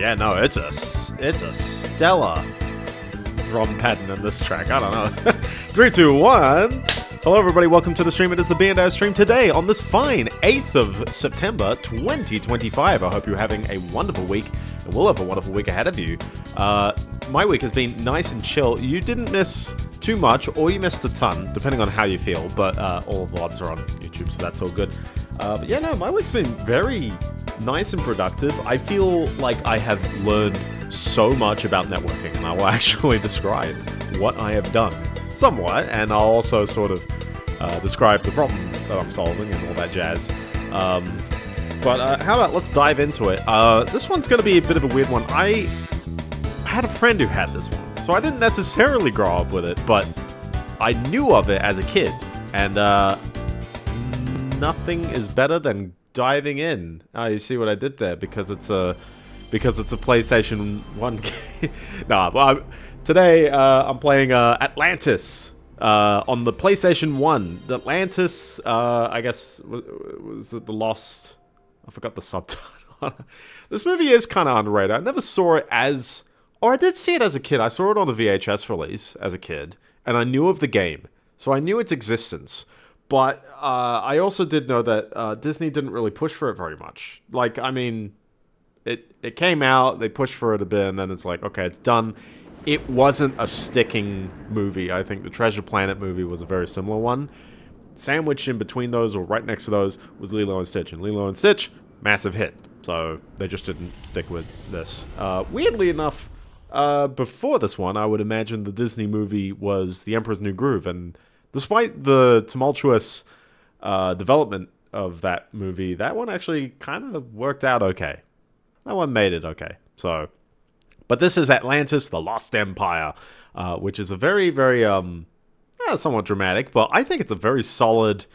yeah, no, it's a stellar drum pattern in this track. I don't know. 3, 2, 1. Hello, everybody. Welcome to the stream. It is the Biendeo stream today on this fine 8th of September, 2025. I hope you're having a wonderful week, and we'll have a wonderful week ahead of you. My week has been nice and chill. You didn't miss too much, or you missed a ton, depending on how you feel, but all the VODs are on YouTube, so that's all good. But yeah, no, my week's been very nice and productive. I feel like I have learned so much about networking, and I will actually describe what I have done somewhat, and I'll also sort of describe the problem that I'm solving and all that jazz. But how about let's dive into it. This one's going to be a bit of a weird one. I had a friend who had this one, so I didn't necessarily grow up with it, but I knew of it as a kid, and nothing is better than diving in. You see what I did there? Because it's a PlayStation 1 game. Today I'm playing Atlantis on the PlayStation 1. The Atlantis, I guess, was it the Lost? I forgot the subtitle. This movie is kind of underrated. I never saw it as... Or I did see it as a kid. I saw it on the VHS release as a kid, and I knew of the game, so I knew its existence. But I also did know that Disney didn't really push for it very much. Like, I mean, it came out, they pushed for it a bit, and then it's like, okay, it's done. It wasn't a sticking movie. I think the Treasure Planet movie was a very similar one. Sandwiched in between those, or right next to those, was Lilo and Stitch. And Lilo and Stitch, massive hit. So they just didn't stick with this. Weirdly enough, before this one, I would imagine the Disney movie was The Emperor's New Groove. And despite the tumultuous development of that movie, that one actually kind of worked out okay. That one made it okay. So... But this is Atlantis, the Lost Empire, which is a very, very, somewhat dramatic, but I think it's a very solid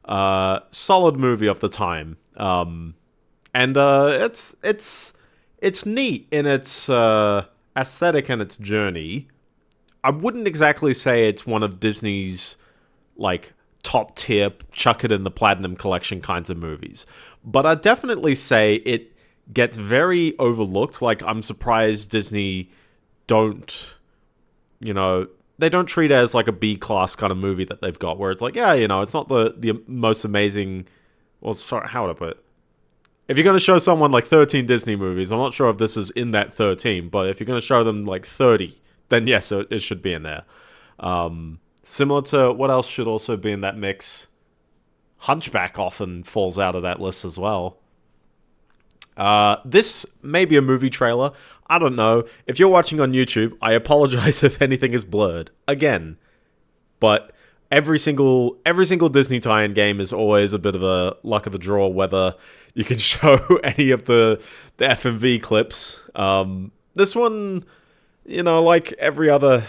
movie of the time. And it's neat in its aesthetic and its journey. I wouldn't exactly say it's one of Disney's, like, top tier, chuck it in the Platinum Collection kinds of movies. But I'd definitely say it gets very overlooked. Like, I'm surprised Disney don't, they don't treat it as like a B-class kind of movie that they've got, where it's like, yeah, it's not the most amazing, well, sorry, how would I put it? If you're going to show someone like 13 Disney movies, I'm not sure if this is in that 13, but if you're going to show them like 30, then yes, it should be in there. Similar to, what else should also be in that mix? Hunchback often falls out of that list as well. This may be a movie trailer. I don't know. If you're watching on YouTube, I apologize if anything is blurred. Again. But every single Disney tie-in game is always a bit of a luck of the draw whether you can show any of the FMV clips. This one, like every other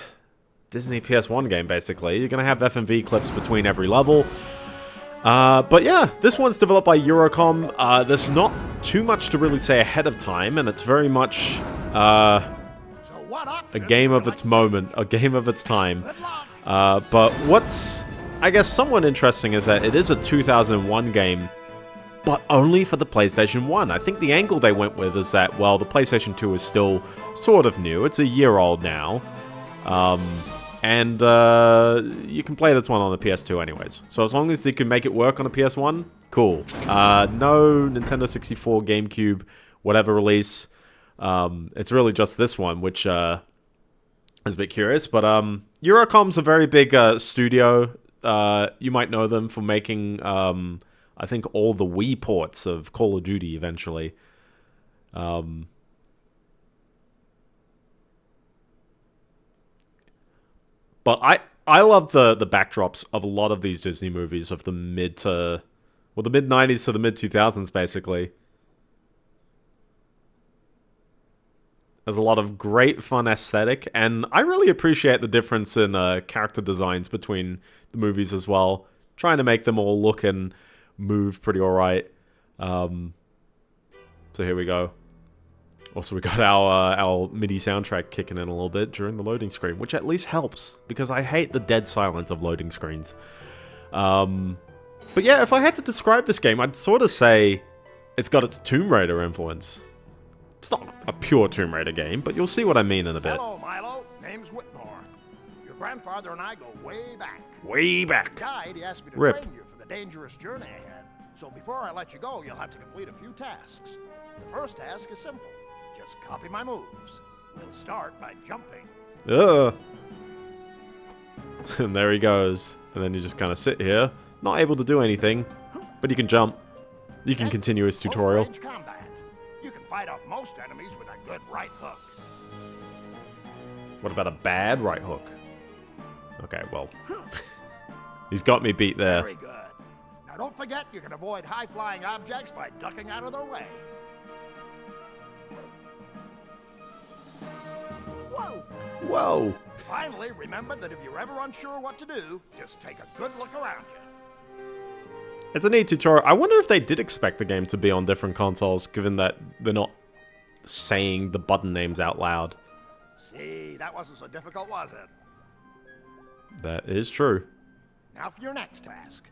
Disney PS1 game, basically, you're going to have FMV clips between every level. But yeah, this one's developed by Eurocom. There's not too much to really say ahead of time, and it's very much a game of its moment, a game of its time. But what's, I guess, somewhat interesting is that it is a 2001 game, but only for the PlayStation 1. I think the angle they went with is that, well, the PlayStation 2 is still sort of new. It's a year old now. And you can play this one on the PS2 anyways. So as long as they can make it work on a PS1, cool. No Nintendo 64, GameCube, whatever release. It's really just this one, which is a bit curious. But Eurocom's a very big studio. You might know them for making, I think, all the Wii ports of Call of Duty eventually. But I love the backdrops of a lot of these Disney movies of the mid-90s to the mid-2000s, basically. There's a lot of great fun aesthetic, and I really appreciate the difference in character designs between the movies as well. Trying to make them all look and move pretty alright. So here we go. Also, we got our MIDI soundtrack kicking in a little bit during the loading screen, which at least helps, because I hate the dead silence of loading screens. But yeah, if I had to describe this game, I'd sort of say it's got its Tomb Raider influence. It's not a pure Tomb Raider game, but you'll see what I mean in a bit. Hello, Milo. Name's Whitmore. Your grandfather and I go way back. Way back. He died, he asked me to Rip. train you for the dangerous journey ahead. So before I let you go, you'll have to complete a few tasks. The first task is simple. Just copy my moves. We'll start by jumping. Ugh. And there he goes. And then you just kind of sit here, not able to do anything, but you can jump. You can continue his tutorial. Close range combat. You can fight off most enemies with a good right hook. What about a bad right hook? Okay, well. He's got me beat there. Very good. Now don't forget you can avoid high-flying objects by ducking out of their way. Whoa! Whoa! Finally, remember that if you're ever unsure what to do, just take a good look around you. It's a neat tutorial. I wonder if they did expect the game to be on different consoles, given that they're not saying the button names out loud. See, that wasn't so difficult, was it? That is true. Now for your next task.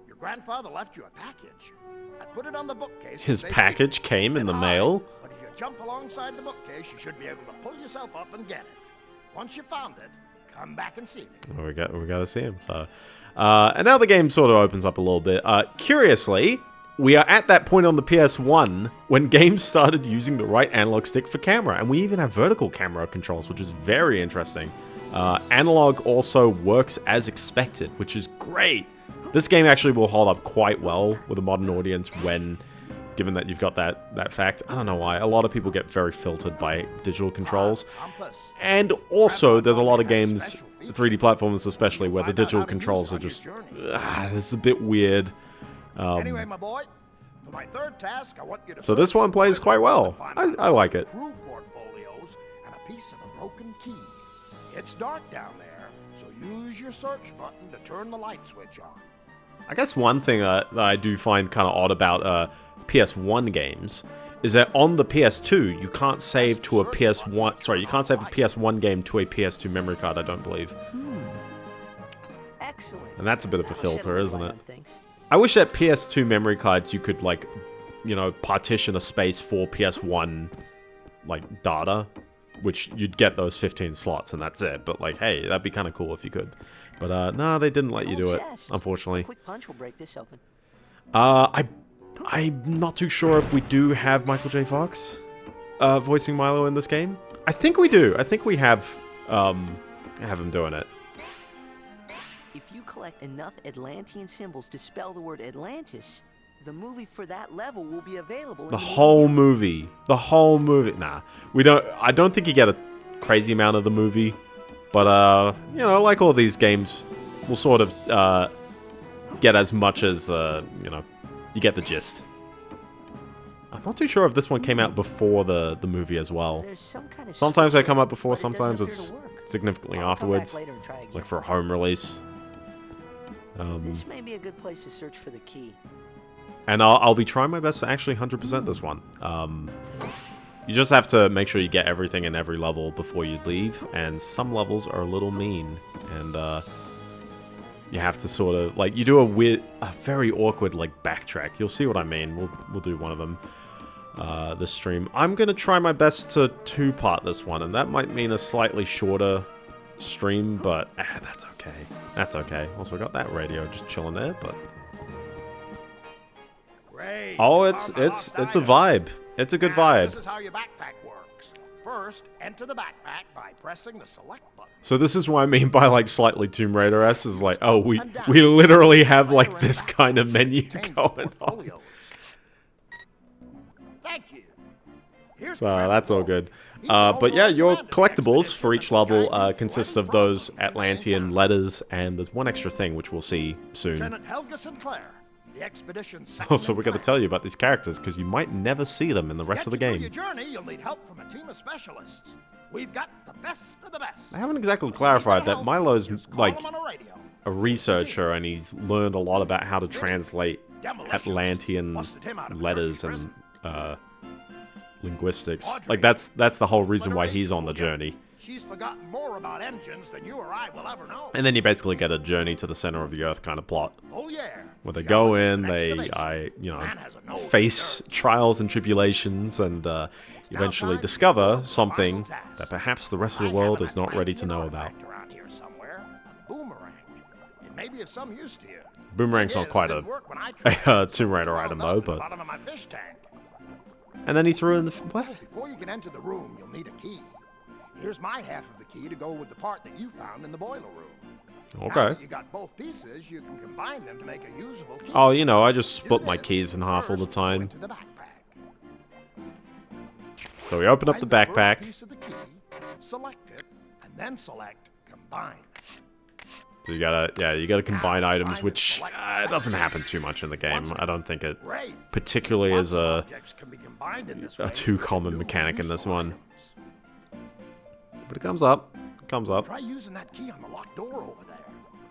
Your grandfather left you a package. I put it on the bookcase. His package came in the mail? But if you jump alongside the bookcase, you should be able to pull yourself up and get it. Once you found it, come back and see me. Well, we got to see him. So, and now the game sort of opens up a little bit. Curiously, we are at that point on the PS1 when games started using the right analog stick for camera, and we even have vertical camera controls, which is very interesting. Analog also works as expected, which is great. This game actually will hold up quite well with a modern audience when, given that you've got that fact. I don't know why. A lot of people get very filtered by digital controls. And also, there's a lot of games, 3D platformers especially, where the digital controls are just... this is a bit weird. Anyway, my boy, for my third task, I want you to... So this one plays quite well. I like it. Crew portfolios and a piece of a broken key. It's dark down there, so use your search button to turn the light switch on. I guess one thing that I do find kind of odd about PS1 games is that on the PS2 you can't save to a PS1. Sorry, you can't save a PS1 game to a PS2 memory card. I don't believe. Excellent. And that's a bit of a filter, isn't it? I wish that PS2 memory cards you could like, you know, partition a space for PS1 like data, which you'd get those 15 slots and that's it. But like, hey, that'd be kind of cool if you could. But no, they didn't let you do it, unfortunately. Quick punch will break this open. I'm not too sure if we do have Michael J. Fox voicing Milo in this game. I think we do. I think we have him doing it. If you collect enough Atlantean symbols to spell the word Atlantis, the movie for that level will be available. The whole movie. The whole movie. Nah, we don't. I don't think you get a crazy amount of the movie. But, you know, like all these games, we'll sort of get as much as, you know, you get the gist. I'm not too sure if this one came out before the movie as well. Sometimes they come out before, sometimes it's significantly afterwards, like for a home release. This may be a good place to search for the key. And I'll be trying my best to actually 100% this one. You just have to make sure you get everything in every level before you leave, and some levels are a little mean, and you have to sort of, like, you do a very awkward, like, backtrack. You'll see what I mean. We'll do one of them this stream. I'm gonna try my best to two-part this one, and that might mean a slightly shorter stream, but that's okay. That's okay. Also, got that radio just chilling there, but... Great. Oh, it's a vibe. It's a good vibe. This is how your backpack works. First, enter the backpack by pressing the select button. So this is what I mean by like slightly Tomb Raider-esque, is like, oh, we literally have like this kind of menu going on. Thank you. Here's So that's all good. But yeah, your collectibles for each level consist of those Atlantean letters, and there's one extra thing which we'll see soon. Lieutenant Helga Sinclair. The expedition's Also, we got to tell you about these characters because you might never see them in the rest of the game. Your journey, you'll need help from a team of specialists. We've got the best of the best. I haven't exactly clarified that Milo's like a researcher and he's learned a lot about how to translate Atlantean letters and linguistics. Like that's the whole reason why he's on the journey. She's forgotten more about engines than you or I will ever know. And then you basically get a journey to the center of the earth kind of plot. Oh yeah. Where they go in, they, you know, face trials and tribulations, and eventually discover something that perhaps the rest of the world is not ready to know about. Around here somewhere, a boomerang. It may be of some use to you. Boomerang's not quite a Tomb Raider item though, but... Bottom of my fish tank. And then he threw in the... What? Before you can enter the room, you'll need a key. Here's my half of the key to go with the part that you found in the boiler room. Now Okay. that you got both pieces, you can combine them to make a usable key. Oh, you know, I just Do split my this, keys in half all the first, go time. into the backpack. So we open up the Find first backpack. piece of the key, select it, and then select combine. So you gotta combine items, find and which select it doesn't happen too much in the game. Once I don't think it Great. particularly is Lots of a objects can be combined in this a way too to common new mechanic in this useful one. items. But it comes up. It comes up. Try using that key on the locked door over there.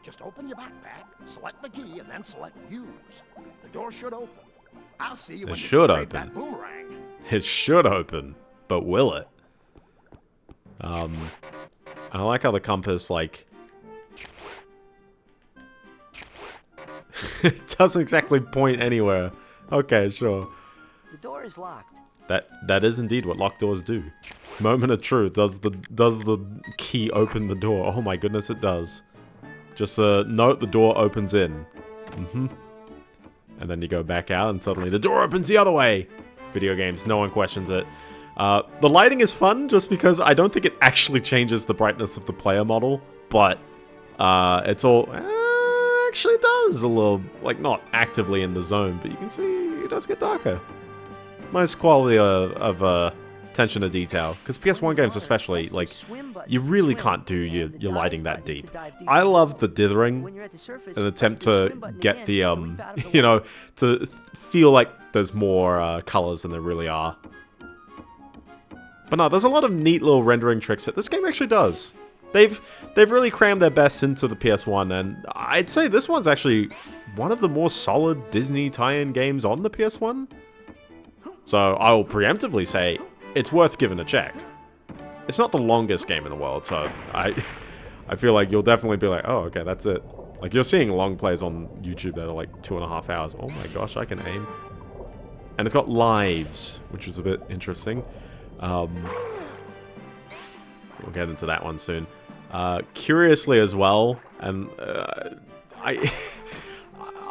Just open your backpack, select the key, and then select use. The door should open. I'll see you when you should trade open. that boomerang. It should open, but will it? I like how the compass, like... it doesn't exactly point anywhere. Okay, sure. The door is locked. That is indeed what locked doors do. Moment of truth. Does the key open the door? Oh my goodness, it does. Just a note, the door opens in. And then you go back out and suddenly the door opens the other way. Video games, no one questions it. The lighting is fun just because I don't think it actually changes the brightness of the player model, but it's all... actually does a little, like, not actively in the zone, but you can see it does get darker. Nice quality of attention to detail, because PS1 games especially, like, you really can't do your lighting that deep. I love the dithering, an attempt to get the, you know, to feel like there's more colors than there really are. But no, there's a lot of neat little rendering tricks that this game actually does. They've really crammed their best into the PS1, and I'd say this one's actually one of the more solid Disney tie-in games on the PS1. So I will preemptively say it's worth giving a check. It's not the longest game in the world, so I feel like you'll definitely be like, oh, okay, that's it. Like, you're seeing long plays on YouTube that are like 2.5 hours. Oh my gosh, I can aim. And it's got lives, which is a bit interesting. We'll get into that one soon. Curiously as well, and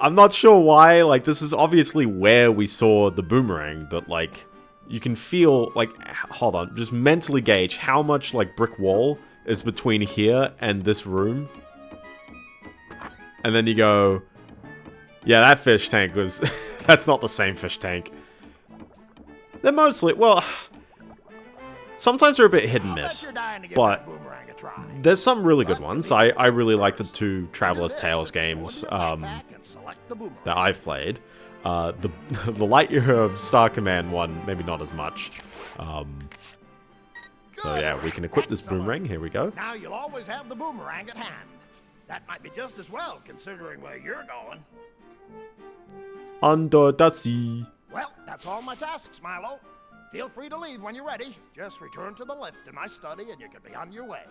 I'm not sure why, like, this is obviously where we saw the boomerang, but, like, you can feel, like, hold on, just mentally gauge how much, like, brick wall is between here and this room. And then you go, yeah, that fish tank was, that's not the same fish tank. They're mostly, well... Sometimes they're a bit hit and miss, but there's some really good ones. I really like the two Traveler's Tales games that I've played. The Lightyear of Star Command one, maybe not as much. So yeah, we can equip this boomerang. Here we go. Now you'll always have the boomerang at hand. That might be just as well, considering where you're going. Under the sea. Well, that's all my tasks, Milo. Feel free to leave when you're ready. Just return to the lift in my study and you can be on your way.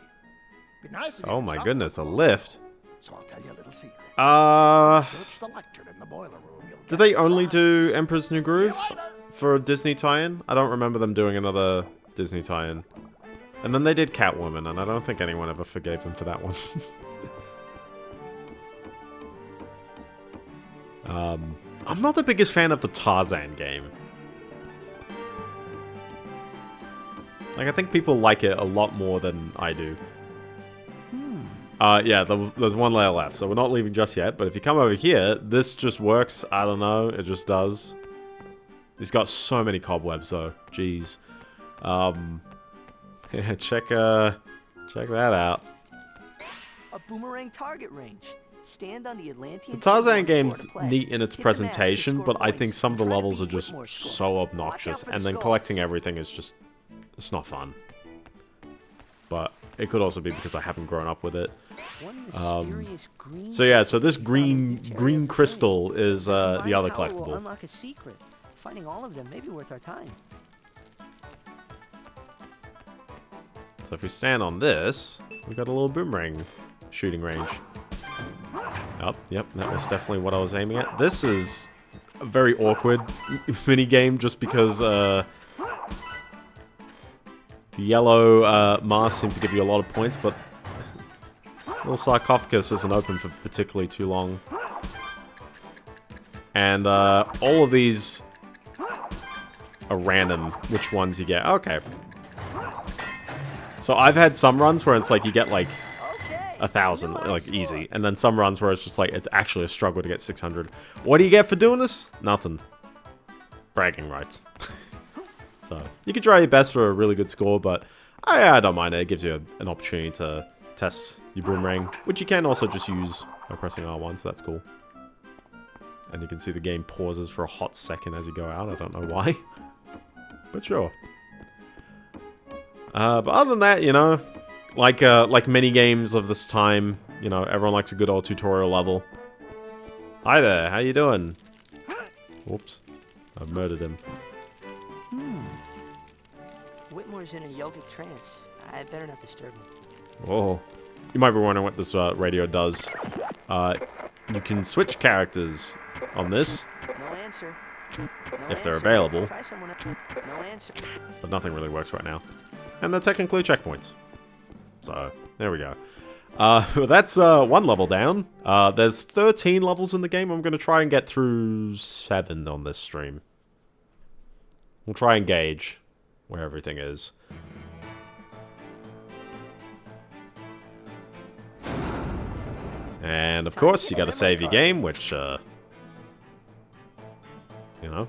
Be nice if you Oh can my stop goodness, a before. lift. So I'll tell you a little secret. Search the lectern in the boiler room. You'll Did get a they only surprise. do Emperor's New Groove for a Disney tie-in? I don't remember them doing another Disney tie-in. And then they did Catwoman, and I don't think anyone ever forgave them for that one. I'm not the biggest fan of the Tarzan game. Like, I think people like it a lot more than I do. Yeah, there's one layer left, so we're not leaving just yet. But if you come over here, this just works. I don't know, it just does. He's got so many cobwebs, though. Jeez. Yeah, check that out. A boomerang target range. Stand on the Atlantean. The Tarzan symbol game's before the play. neat in its Hit the mask to presentation, score but I points. think some of the Try to levels are beat just Whitmore's score. so Watch obnoxious, out for and the then skulls. collecting everything is just... it's not fun. But it could also be because I haven't grown up with it. One mysterious green So yeah, so this crystal found in each area green of the crystal cave. is the Combining other power will collectible. unlock a secret. Finding all of them may be worth our time. So if we stand on this, we've got a little boomerang shooting range. Oh, yep, that was definitely what I was aiming at. This is a very awkward mini game just because The yellow masks seem to give you a lot of points, but little sarcophagus isn't open for particularly too long. And all of these are random, which ones you get. Okay. So I've had some runs where it's like you get like 1,000, like easy. And then some runs where it's just like, it's actually a struggle to get 600. What do you get for doing this? Nothing. Bragging rights. So, you can try your best for a really good score, but I don't mind it. It gives you an opportunity to test your boomerang, which you can also just use by pressing R1, so that's cool. And you can see the game pauses for a hot second as you go out. I don't know why. But sure. But other than that, you know, like many games of this time, you know, everyone likes a good old tutorial level. Hi there, how you doing? Oops. I've murdered him. Whitmore's in a yogic trance. I better not disturb him. Whoa. You might be wondering what this radio does. You can switch characters on this. No answer. If they're available. Try someone else. No answer. But nothing really works right now. And they're technically checkpoints. So, there we go. That's one level down. There's 13 levels in the game. I'm going to try and get through 7 on this stream. We'll try and gauge where everything is. And of course, you gotta save your game, which, you know.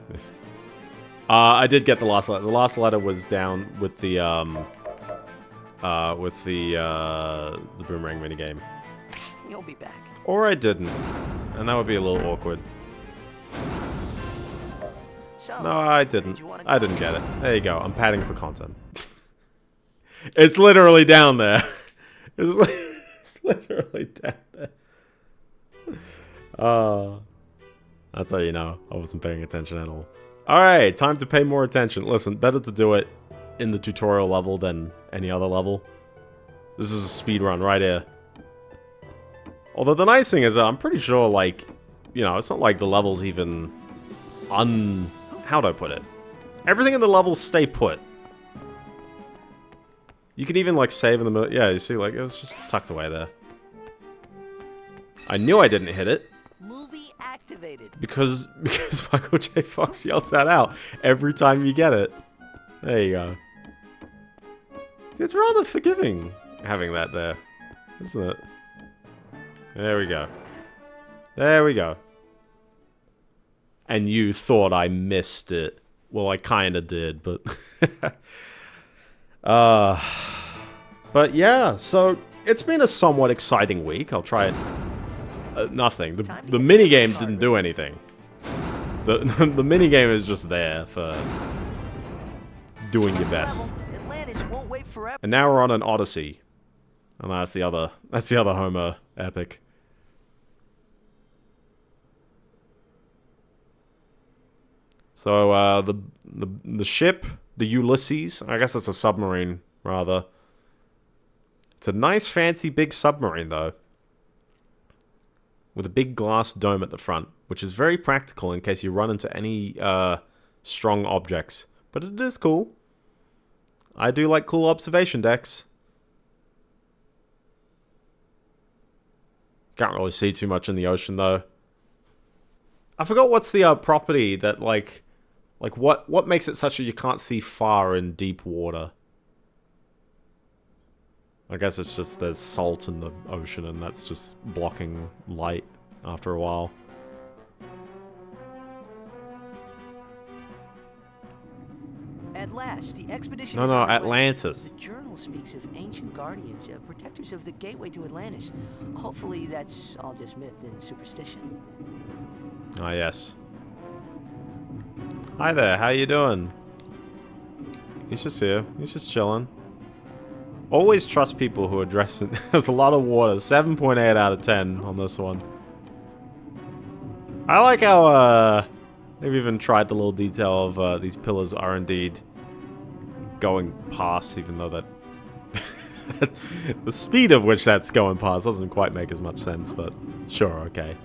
I did get the last letter. The last letter was down with the boomerang minigame. You'll be back. Or I didn't. And that would be a little awkward. So, No, I didn't. I didn't get it. There you go. I'm padding for content. It's literally down there. It's literally down there. That's how you know I wasn't paying attention at all. Alright, time to pay more attention. Listen, better to do it in the tutorial level than any other level. This is a speed run right here. Although the nice thing is that I'm pretty sure, like, you know, it's not like the level's even how do I put it? Everything in the levels stay put. You can even, like, save in the middle. Yeah, you see, like, it's just tucked away there. I knew I didn't hit it. Movie activated. Because Michael J. Fox yells that out every time you get it. There you go. See, it's rather forgiving having that there, isn't it? There we go. There we go. And you thought I missed it. Well, I kind of did, but... but yeah, so it's been a somewhat exciting week. I'll try it. Nothing. The minigame didn't do anything. The minigame is just there for doing your best. Atlantis won't wait forever. And now we're on an Odyssey. And that's the other Homer epic. So the ship, the Ulysses, I guess it's a submarine rather. It's a nice fancy big submarine though. With a big glass dome at the front, which is very practical in case you run into any strong objects. But it is cool. I do like cool observation decks. Can't really see too much in the ocean though. I forgot what's the property that like what makes it such that you can't see far in deep water? I guess it's just there's salt in the ocean and that's just blocking light after a while. At last, the expedition No, is no, underway. Atlantis. The journal speaks of ancient guardians, protectors of the gateway to Atlantis. Hopefully that's all just myth and superstition. Ah, yes. Hi there, how you doing? He's just here. He's just chilling. Always trust people who are dressed in... There's a lot of water. 7.8 out of 10 on this one. I like how, they've even tried the little detail of, these pillars are indeed going past, even though that... the speed of which that's going past doesn't quite make as much sense, but sure, okay.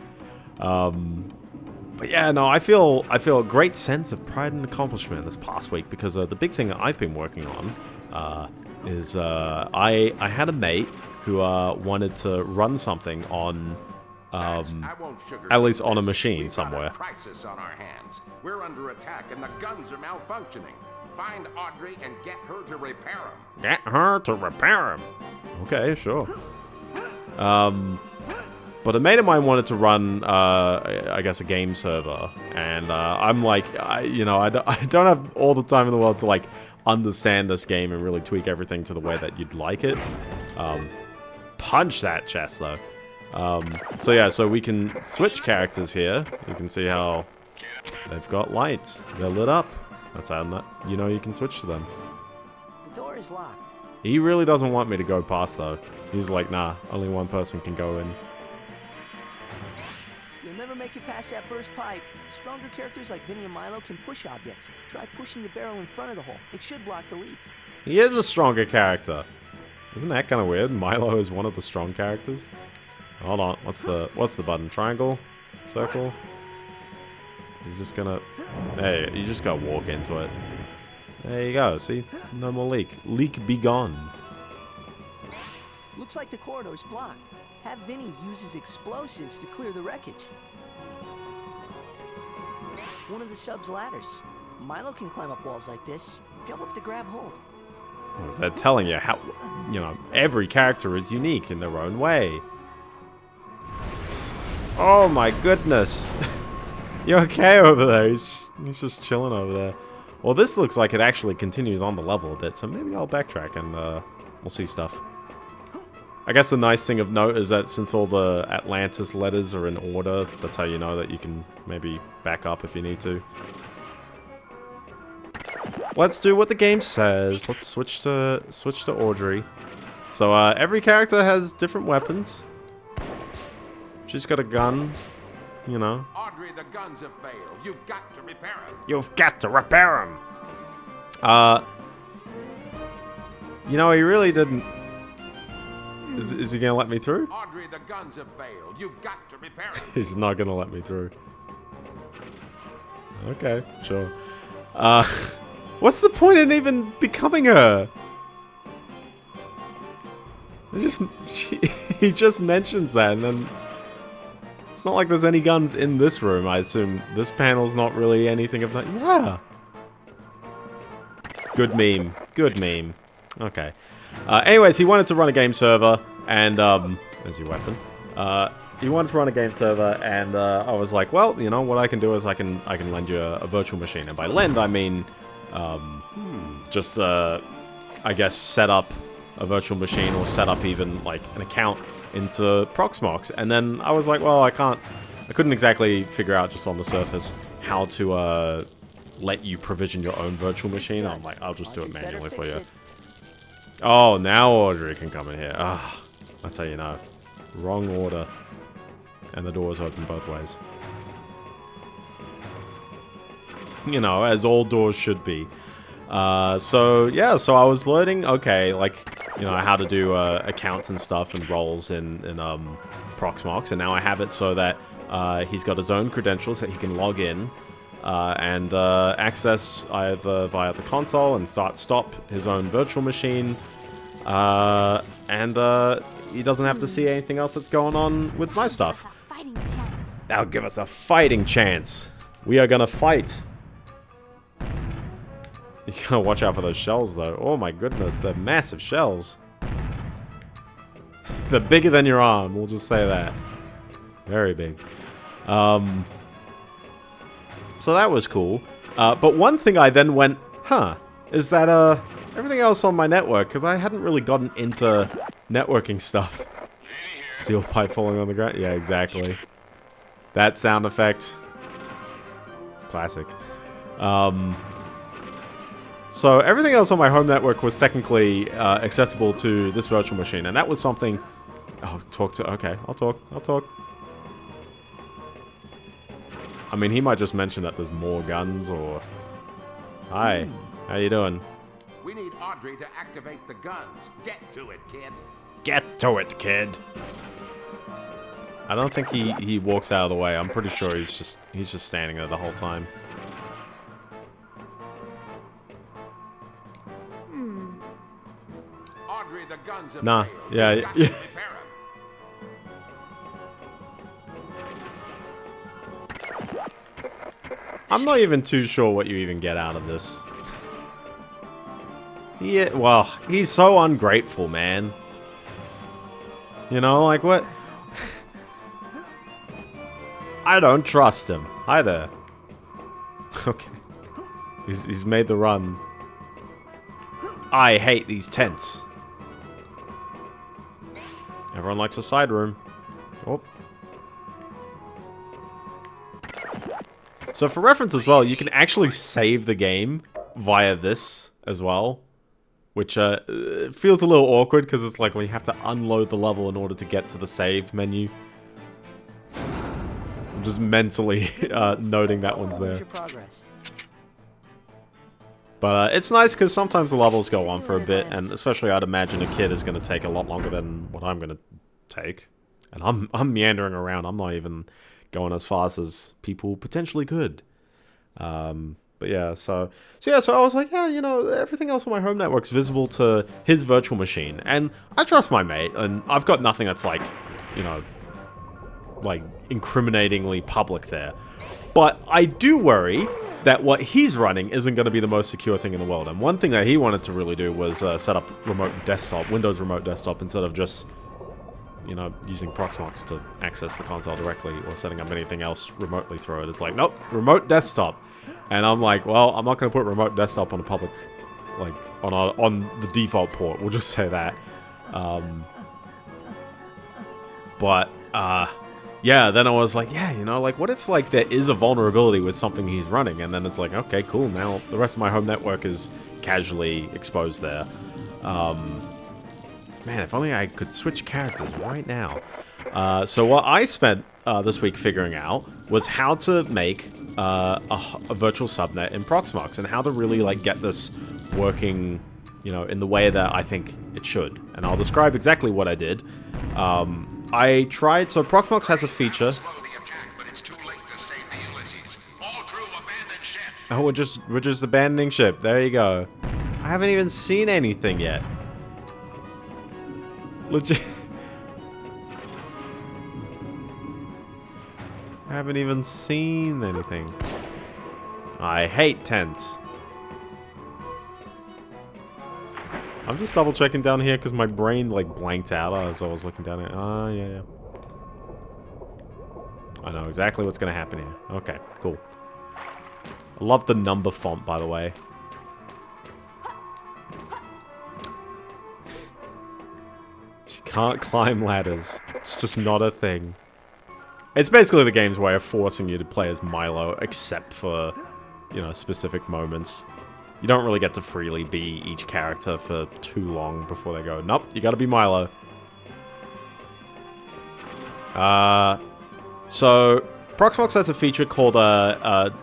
But yeah, no, I feel a great sense of pride and accomplishment this past week because the big thing that I've been working on I had a mate who wanted to run something on, at least on a machine somewhere. Crisis on our hands. We're under attack and the guns are malfunctioning. Find Audrey and get her to repair them. Get her to repair him. Okay, sure. But a mate of mine wanted to run, I guess, a game server, and I'm like, I don't have all the time in the world to like understand this game and really tweak everything to the way that you'd like it. Punch that chest though. So yeah, so we can switch characters here. You can see how they've got lights. They're lit up. That's how you can switch to them. The door is locked. He really doesn't want me to go past though. He's like, nah, only one person can go in. You'll never make it past that first pipe. Stronger characters like Vinny and Milo can push objects. Try pushing the barrel in front of the hole. It should block the leak. He is a stronger character. Isn't that kind of weird? Milo is one of the strong characters. Hold on, what's the button? Triangle? Circle? He's just gonna... Hey, you just gotta walk into it. There you go, see? No more leak. Leak be gone. Looks like the corridor's blocked. Have Vinny use his explosives to clear the wreckage. One of the sub's ladders. Milo can climb up walls like this. Jump up to grab hold. They're telling you how, every character is unique in their own way. Oh my goodness. You okay over there? He's just chilling over there. Well, this looks like it actually continues on the level a bit, so maybe I'll backtrack and we'll see stuff. I guess the nice thing of note is that since all the Atlantis letters are in order, that's how you know that you can maybe back up if you need to. Let's do what the game says. Let's switch to Audrey. So every character has different weapons. She's got a gun, Audrey, the guns have failed. You've got to repair them. You've got to repair them. He really didn't. Is he gonna let me through? Audrey, the guns have failed. You've got to repair them. He's not gonna let me through. Okay, sure. What's the point in even becoming her? He just mentions that, and then it's not like there's any guns in this room. I assume this panel's not really anything of that. Yeah. Good meme. Good meme. Okay. Anyways, he wanted to run a game server, and there's your weapon. He wanted to run a game server, and I was like, well, what I can do is I can lend you a virtual machine, and by lend I mean just I guess set up a virtual machine or set up even like an account into Proxmox. And then I was like, well, I couldn't exactly figure out just on the surface how to let you provision your own virtual machine. I'm like, I'll just do it manually for you. Oh, now Audrey can come in here. Ah, that's how you know. Wrong order. And the door's open both ways. As all doors should be. So I was learning, okay, how to do accounts and stuff and roles in Proxmox, and now I have it so that he's got his own credentials that he can log in and access either via the console and stop his own virtual machine, and he doesn't have to see anything else that's going on with my stuff. That'll give us a fighting chance. We are gonna fight. You gotta watch out for those shells, though. Oh my goodness, they're massive shells. They're bigger than your arm, we'll just say that. Very big. So that was cool. But one thing I then went, is that everything else on my network, because I hadn't really gotten into networking stuff. Steel pipe falling on the ground? Yeah, exactly. That sound effect. It's classic. So everything else on my home network was technically accessible to this virtual machine, and that was something... Oh, okay, I'll talk. I mean, he might just mention that there's more guns, or... Hi, how you doing? We need Audrey to activate the guns. Get to it, kid. Get to it, kid. I don't think he walks out of the way. I'm pretty sure he's just standing there the whole time. Audrey, the guns have Nah, failed. yeah, You've got to yeah. repair 'em. I'm not even too sure what you even get out of this. Yeah, well, he's so ungrateful, man. You know, like what? I don't trust him. Hi there. Okay. He's made the run. I hate these tents. Everyone likes a side room. Oh. So for reference as well, you can actually save the game via this as well. Which feels a little awkward because it's like when you have to unload the level in order to get to the save menu. I'm just mentally noting that one's there. But it's nice because sometimes the levels go on for a bit, and especially I'd imagine a kid is going to take a lot longer than what I'm going to take. And I'm meandering around. I'm not even going as fast as people potentially could. But yeah, so I was like, yeah, you know, everything else on my home network's visible to his virtual machine, and I trust my mate, and I've got nothing that's like, you know, like incriminatingly public there. But I do worry that what he's running isn't going to be the most secure thing in the world. And one thing that he wanted to really do was set up Windows remote desktop, instead of just, you know, using Proxmox to access the console directly or setting up anything else remotely through it. It's like, nope, remote desktop. And I'm like, well, I'm not going to put remote desktop on a public, like, on the default port. We'll just say that. Yeah, then I was like, yeah, you know, like, what if, like, there is a vulnerability with something he's running? And then it's like, okay, cool, now the rest of my home network is casually exposed there. Man, if only I could switch characters right now. So what I spent this week figuring out was how to make a virtual subnet in Proxmox, and how to really, like, get this working, you know, in the way that I think it should. And I'll describe exactly what I did. I tried, so Proxmox has a feature. Oh, we're just abandoning ship. There you go. I haven't even seen anything yet. Legit. I haven't even seen anything. I hate tents. I'm just double checking down here because my brain like blanked out as I was looking down here. Oh, yeah. I know exactly what's going to happen here. Okay, cool. I love the number font, by the way. She can't climb ladders. It's just not a thing. It's basically the game's way of forcing you to play as Milo, except for, you know, specific moments. You don't really get to freely be each character for too long before they go, nope, you gotta be Milo. So Proxmox has a feature called SDAs,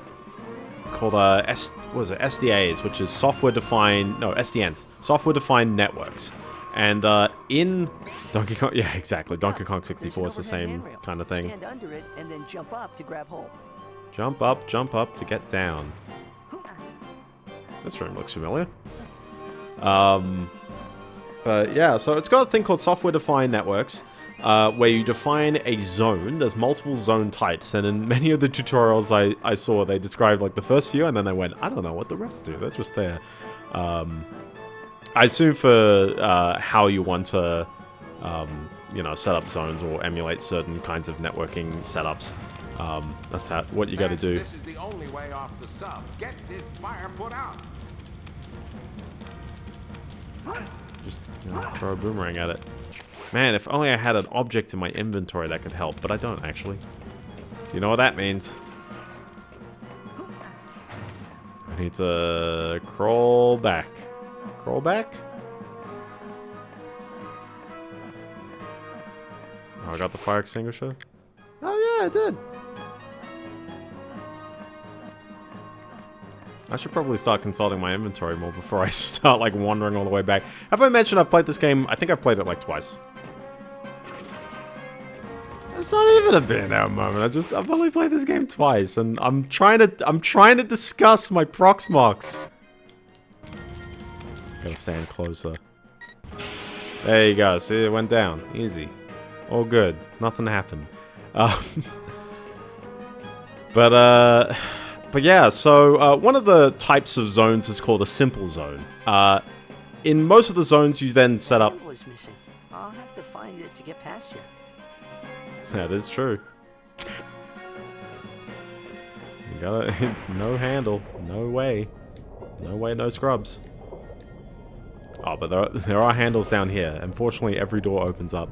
which is SDNs, software-defined networks. And in Donkey Kong, yeah, exactly. Donkey Kong 64 is the same kind of thing. Stand under it and then jump up to grab hold. Jump up to get down. This room looks familiar. But yeah, so it's got a thing called software-defined networks, where you define a zone. There's multiple zone types, and in many of the tutorials I saw, they described like the first few, and then they went, I don't know what the rest do. They're just there. I assume for how you want to, you know, set up zones or emulate certain kinds of networking setups. That's what you got to do. This is the only way off the sub. Get this fire put out. Just, you know, throw a boomerang at it. Man, if only I had an object in my inventory that could help, but I don't actually. So you know what that means. I need to crawl back. Crawl back? Oh, I got the fire extinguisher? Oh yeah, I did. I should probably start consulting my inventory more before I start, like, wandering all the way back. Have I mentioned I've played this game? I think I've played it, like, twice. It's not even a Biendeo moment. I've only played this game twice, and I'm trying to discuss my Proxmox. Gotta stand closer. There you go. See, it went down. Easy. All good. Nothing happened. But yeah, so one of the types of zones is called a simple zone. In most of the zones, you then set up... Symbol is missing. I'll have to find it to get past you. That is true. You gotta... no handle. No way. No way, no scrubs. Oh, but there are handles down here. Unfortunately, every door opens up.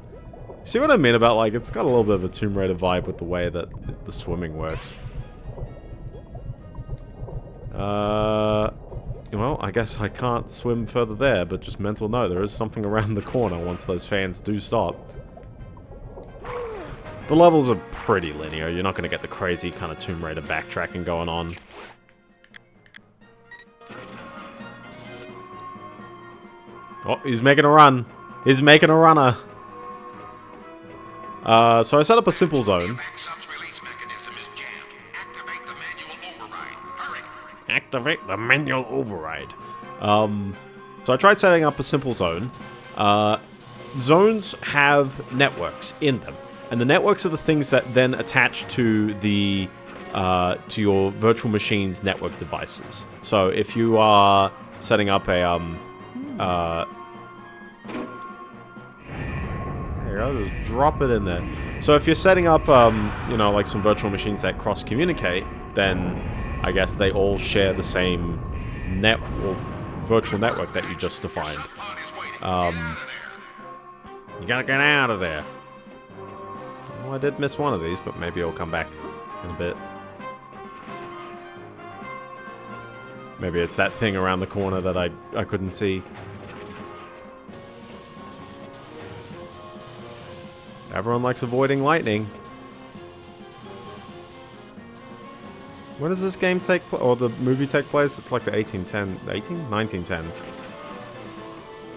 See what I mean about, like, it's got a little bit of a Tomb Raider vibe with the way that the swimming works. Well, I guess I can't swim further there, but just mental note, there is something around the corner once those fans do stop. The levels are pretty linear. You're not going to get the crazy kind of Tomb Raider backtracking going on. Oh, he's making a run. He's making a runner. So I set up a simple zone. Activate the manual override. So I tried setting up a simple zone. Zones have networks in them, and the networks are the things that then attach to the to your virtual machine's network devices. So if you are setting up a here, I'll just drop it in there. So if you're setting up you know, like some virtual machines that cross communicate, then I guess they all share the same virtual network that you just defined. You gotta get out of there. Well, I did miss one of these, but maybe I'll come back in a bit. Maybe it's that thing around the corner that I couldn't see. Everyone likes avoiding lightning. When does this game take place, or the movie take place? It's like the 1910s.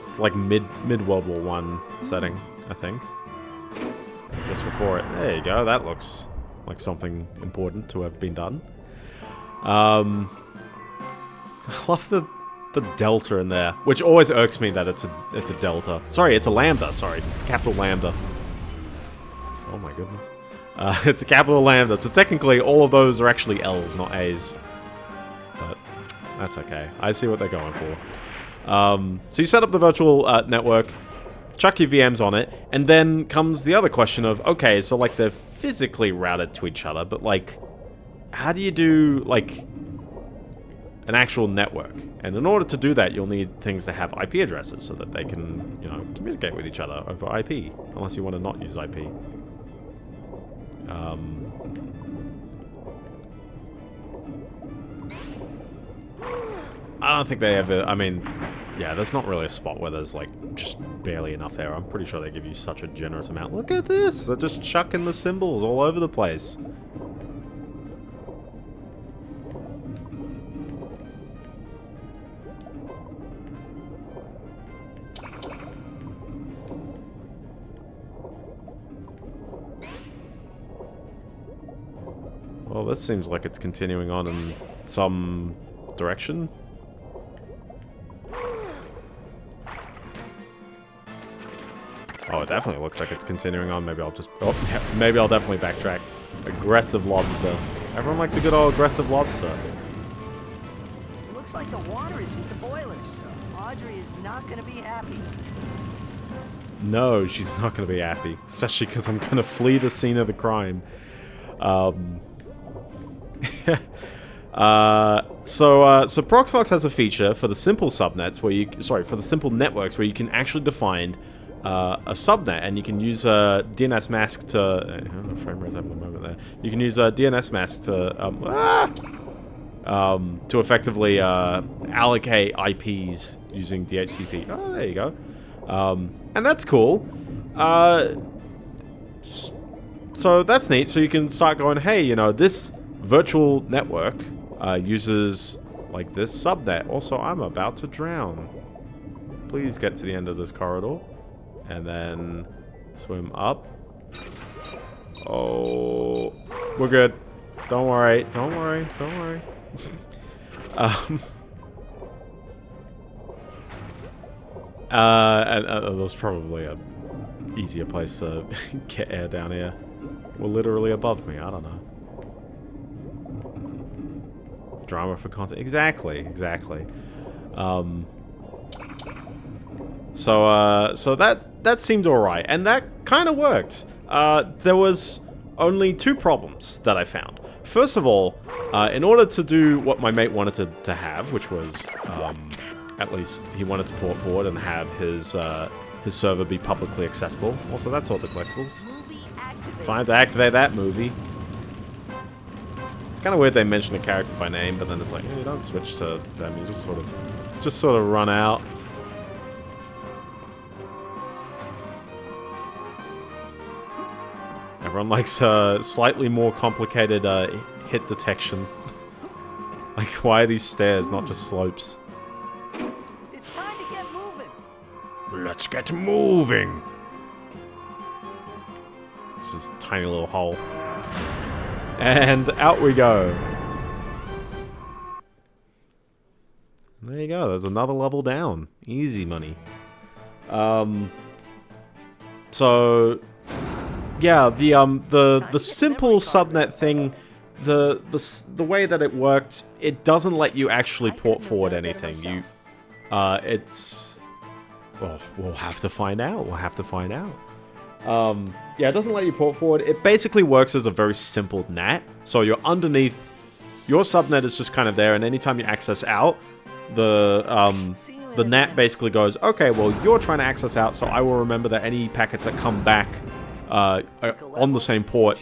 It's like mid-World War I setting, I think. Just before it. There you go, that looks like something important to have been done. I love the delta in there, which always irks me that it's a delta. Sorry, it's a lambda, sorry. It's a capital lambda. Oh my goodness. It's a capital lambda, so technically all of those are actually L's, not A's. But that's okay. I see what they're going for. So you set up the virtual network, chuck your VMs on it, and then comes the other question of, okay, so like they're physically routed to each other, but like, how do you do like an actual network? And in order to do that, you'll need things that have IP addresses so that they can, you know, communicate with each other over IP, unless you want to not use IP. I don't think they ever, I mean, yeah, there's not really a spot where there's like just barely enough there. I'm pretty sure they give you such a generous amount. Look at this! They're just chucking the symbols all over the place. Well, this seems like it's continuing on in some direction. Oh, it definitely looks like it's continuing on. Maybe I'll just... Oh, yeah, maybe I'll definitely backtrack. Aggressive lobster. Everyone likes a good old aggressive lobster. Looks like the water has hit the boilers. Audrey is not gonna be happy. No, she's not going to be happy. Especially because I'm going to flee the scene of the crime. So Proxmox has a feature for the simple subnets where you... Sorry, for the simple networks where you can actually define a subnet, and you can use a DNS mask to... frame rate's having a moment there. You can use a DNS mask to effectively allocate IPs using DHCP. Oh, there you go. And that's cool. So that's neat. So you can start going, hey, you know, this virtual network uses like this subnet. Also, I'm about to drown. Please get to the end of this corridor. And then swim up. Oh, we're good. Don't worry. Don't worry. Don't worry. There's probably a easier place to get air down here. Or literally above me, I don't know. Drama for content. Exactly. So that seemed alright, and that kind of worked. There was only 2 problems that I found. First of all, in order to do what my mate wanted to have, which was, at least he wanted to port forward and have his server be publicly accessible. Also, that's all the collectibles. Time to activate that movie. It's kind of weird they mention a character by name, but then it's like, you don't switch to them. You just sort of run out. Everyone likes slightly more complicated hit detection. Like, why are these stairs, not just slopes? It's time to get moving. Let's get moving. It's just a tiny little hole. And out we go. And there you go. There's another level down. Easy money. So yeah, the simple subnet thing, the way that it worked, it doesn't let you actually port forward anything. We'll have to find out. Yeah, it doesn't let you port forward. It basically works as a very simple NAT. So you're underneath, your subnet is just kind of there, and anytime you access out, the NAT basically goes, okay, well, you're trying to access out, so I will remember that any packets that come back on the same port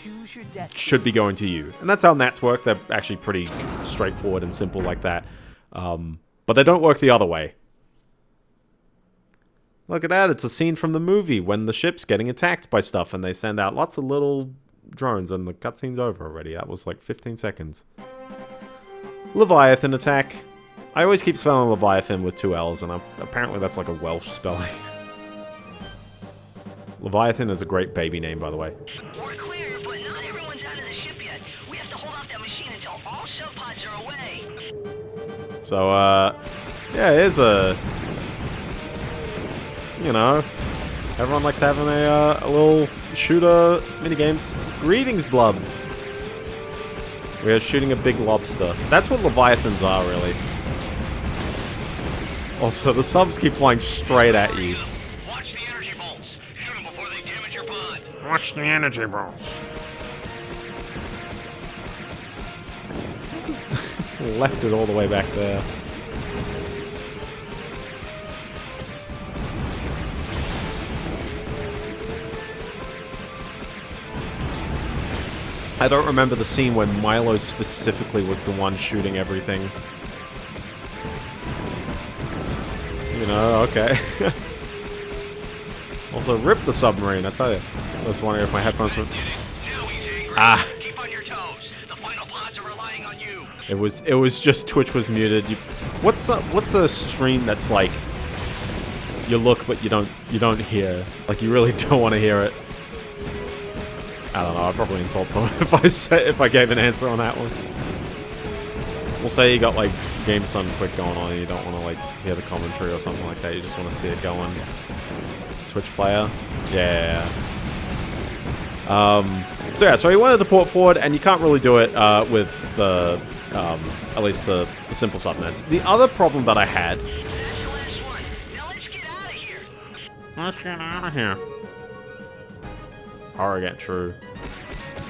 should be going to you. And that's how NATs work. They're actually pretty straightforward and simple like that. But they don't work the other way. Look at that, it's a scene from the movie when the ship's getting attacked by stuff and they send out lots of little drones and the cutscene's over already. That was like 15 seconds. Leviathan attack. I always keep spelling Leviathan with 2 L's, and apparently that's like a Welsh spelling. Leviathan is a great baby name, by the way. We're clear, but not everyone's out of the ship yet. We have to hold off that machine until all subpods are away. So, yeah, here's a... You know, everyone likes having a little shooter minigames. Greetings, Blub. We are shooting a big lobster. That's what Leviathans are, really. Also, the subs keep flying straight at you. Watch the energy bolts. Shoot them before they damage your pod. Watch the energy bolts. Left it all the way back there. I don't remember the scene when Milo specifically was the one shooting everything. You know, okay. Also, rip the submarine, I tell you. I was wondering if my headphones were... Ah! Keep on your toes. The final pods are relying on you. It was just Twitch was muted. What's a stream that's like you look but you don't hear? Like you really don't want to hear it. I don't know, I'd probably insult someone if I gave an answer on that one. We'll say you got like Game Sun Quick going on and you don't want to like hear the commentary or something like that, you just want to see it going. Twitch player? Yeah. So yeah, so he wanted to port forward and you can't really do it with the, at least the simple subnets. The other problem that I had... That's the last one. Now let's get out of here. Let's get out of here. Arrogant, true.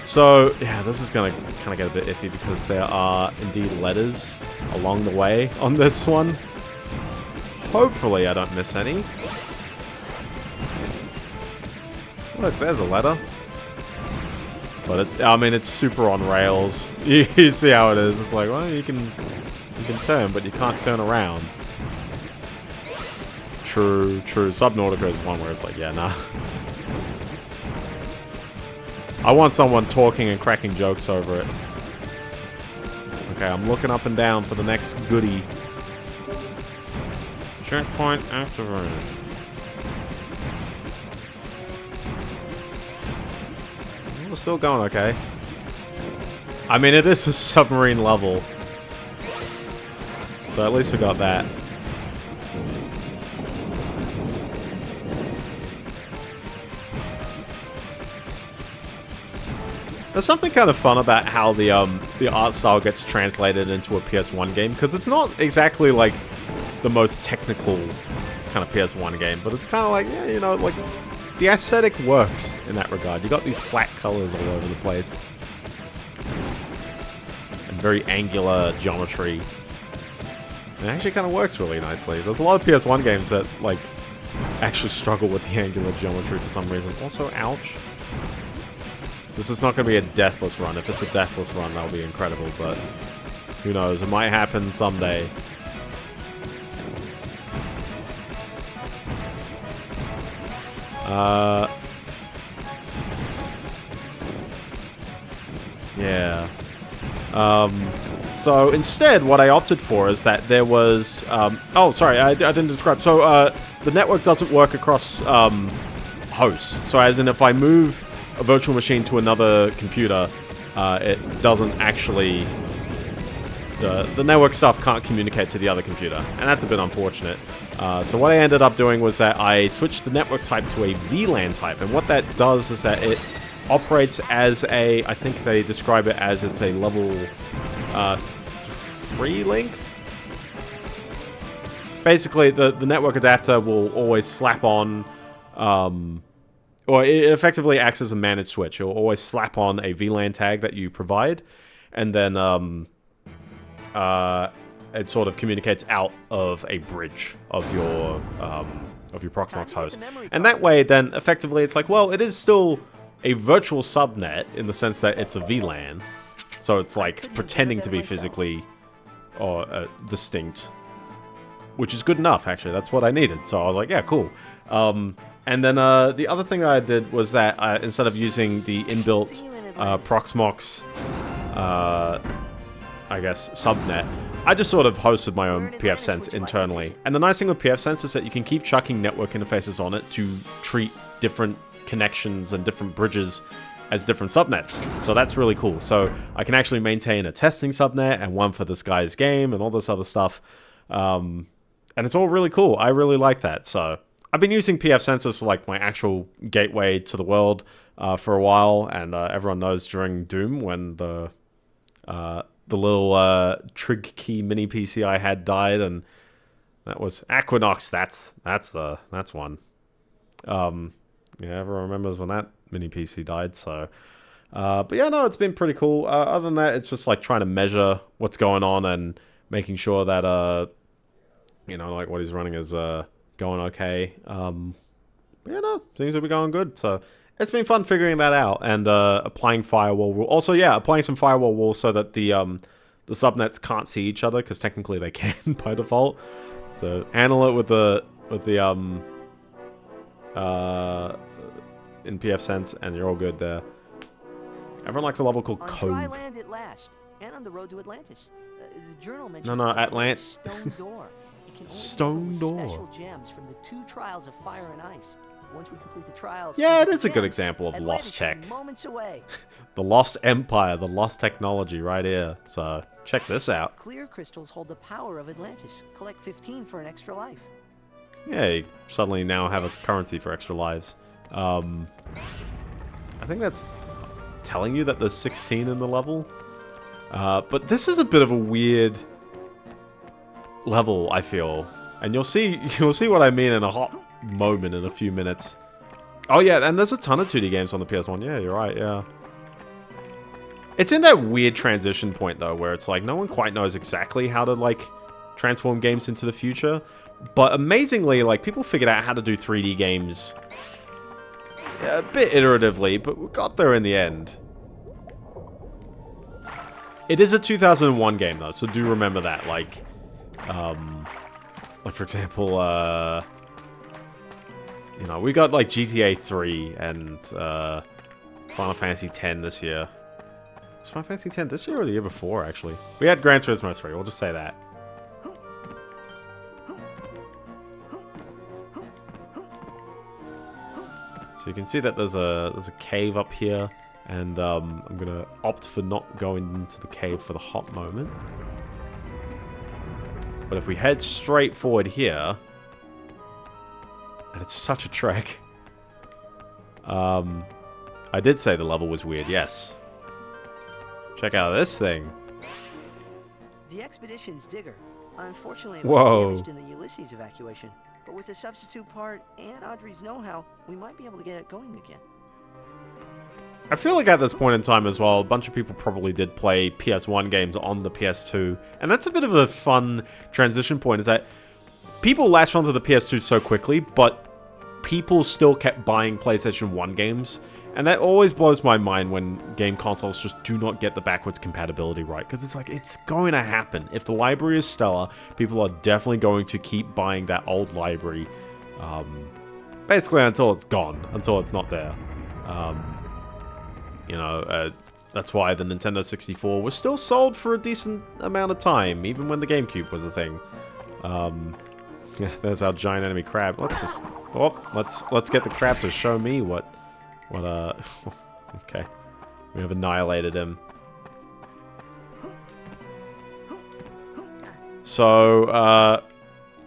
So, yeah, this is gonna kind of get a bit iffy because there are indeed letters along the way on this one. Hopefully I don't miss any. Look, there's a letter. But it's, I mean, it's super on rails. You see how it is. It's like, well, you can turn, but you can't turn around. True. Subnautica is one where it's like, yeah, nah. I want someone talking and cracking jokes over it. Okay, I'm looking up and down for the next goodie. Checkpoint activated. We're still going okay. I mean, it is a submarine level. So at least we got that. There's something kind of fun about how the art style gets translated into a PS1 game, because it's not exactly like the most technical kind of PS1 game, but it's kind of like, yeah, you know, like the aesthetic works in that regard. You got these flat colors all over the place and very angular geometry. It actually kind of works really nicely. There's a lot of PS1 games that like actually struggle with the angular geometry for some reason. Also, ouch. This is not going to be a deathless run. If it's a deathless run, that'll be incredible, but who knows? It might happen someday. Yeah. So instead, what I opted for is that there was... oh, sorry, I didn't describe. So the network doesn't work across hosts. So as in, if I move a virtual machine to another computer, it doesn't actually... The network stuff can't communicate to the other computer, and that's a bit unfortunate. So what I ended up doing was that I switched the network type to a VLAN type, and what that does is that it operates as a, I think they describe it as it's a level 3 link. Basically, the network adapter will always slap on, or it effectively acts as a managed switch. It will always slap on a VLAN tag that you provide, and then it sort of communicates out of a bridge of your Proxmox host. And that way, then, effectively, it's like, well, it is still a virtual subnet in the sense that it's a VLAN. So it's like pretending to be physically or distinct, which is good enough, actually. That's what I needed. So I was like, yeah, cool. And then the other thing I did was that instead of using the inbuilt Proxmox, I guess, subnet, I just sort of hosted my own pfSense internally. And the nice thing with pfSense is that you can keep chucking network interfaces on it to treat different connections and different bridges as different subnets. So that's really cool. So I can actually maintain a testing subnet and one for this guy's game and all this other stuff. And it's all really cool. I really like that. So I've been using pfSense as like my actual gateway to the world for a while. And everyone knows during Doom when the little trig key mini PC I had died, and that was Equinox. That's one. Yeah, everyone remembers when that mini PC died. So, but yeah, no, it's been pretty cool. Other than that, it's just like trying to measure what's going on and making sure that you know, like what he's running is going okay. But yeah, no, things will be going good. So it's been fun figuring that out and applying firewall rules. Also, yeah, applying some firewall rules so that the subnets can't see each other, because technically they can by default. So handle it with the in pfSense, and you're all good there. Everyone likes a level called Cove. On dry land at last, and on the road to Atlantis. The journal mentions Stone Door. It can Stone Door. Special gems from the 2 trials of fire and ice. Once we complete the trials, yeah, it is a good example of Atlantis lost tech. Moments away. The lost empire, the lost technology right here. So check this out. Clear crystals hold the power of Atlantis. Collect 15 for an extra life. Yeah, you suddenly now have a currency for extra lives. I think that's telling you that there's 16 in the level. But this is a bit of a weird level, I feel. And you'll see what I mean in a hot moment in a few minutes. Oh yeah, and there's a ton of 2D games on the PS1. Yeah, you're right, yeah. It's in that weird transition point, though, where it's like no one quite knows exactly how to, like, transform games into the future. But amazingly, like, people figured out how to do 3D games a bit iteratively, but we got there in the end. It is a 2001 game, though, so do remember that. Like for example, you know, we got, like, GTA 3 and Final Fantasy X this year. Was Final Fantasy X this year or the year before, actually? We had Gran Turismo 3, we'll just say that. So you can see that there's a cave up here, and I'm gonna opt for not going into the cave for the hot moment. But if we head straight forward here, and it's such a trek. I did say the level was weird, yes. Check out this thing. The Expedition's digger. Unfortunately, it Whoa. was damaged in the Ulysses evacuation. But with a substitute part and Audrey's know-how, we might be able to get it going again. I feel like at this point in time as well, a bunch of people probably did play PS1 games on the PS2. And that's a bit of a fun transition point, is that people latched onto the PS2 so quickly, but people still kept buying PlayStation 1 games. And that always blows my mind when game consoles just do not get the backwards compatibility right. Because it's like, it's going to happen. If the library is stellar, people are definitely going to keep buying that old library. Basically until it's gone. Until it's not there. That's why the Nintendo 64 was still sold for a decent amount of time. Even when the GameCube was a thing. Yeah, there's our giant enemy crab. Let's just... Oh, let's get the crab to show me what okay. We have annihilated him. So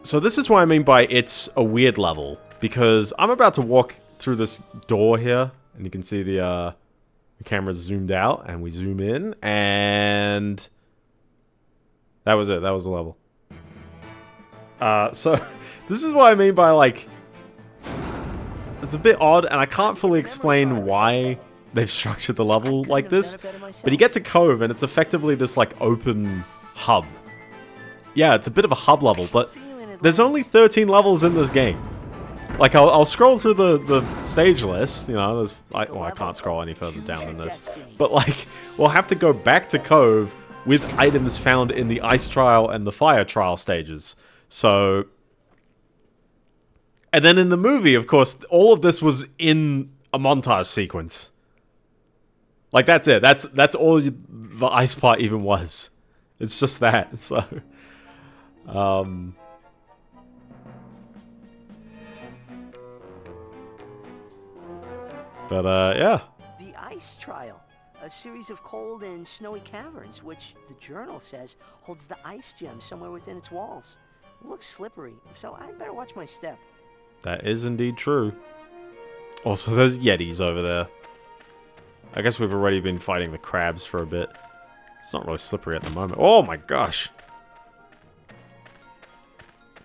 this is what I mean by it's a weird level. Because I'm about to walk through this door here, and you can see the camera's zoomed out, and we zoom in, and that was it. That was the level. So this is what I mean by, like, it's a bit odd, and I can't fully explain why they've structured the level like this. But you get to Cove, and it's effectively this, like, open hub. Yeah, it's a bit of a hub level, but there's only 13 levels in this game. Like, I'll scroll through the stage list, you know, I can't scroll any further down than this. But, like, we'll have to go back to Cove with items found in the Ice Trial and the Fire Trial stages. So... And then in the movie, of course, all of this was in a montage sequence. Like, that's it. That's all the ice part even was. It's just that. So, yeah. The Ice Trial, a series of cold and snowy caverns, which the journal says holds the ice gem somewhere within its walls. It looks slippery, so I better watch my step. That is indeed true. Also, there's Yetis over there. I guess we've already been fighting the crabs for a bit. It's not really slippery at the moment. Oh my gosh!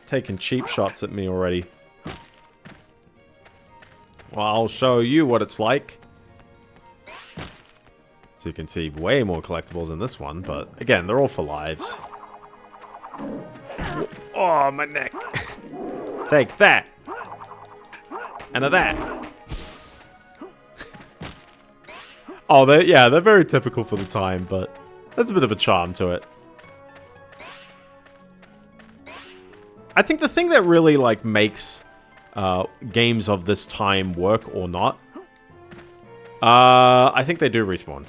Taking cheap shots at me already. Well, I'll show you what it's like. So you can see way more collectibles in this one, but again, they're all for lives. Oh, my neck! Take that! And of that. Oh, they're very typical for the time, but there's a bit of a charm to it. I think the thing that really, like, makes games of this time work or not, I think they do respawn.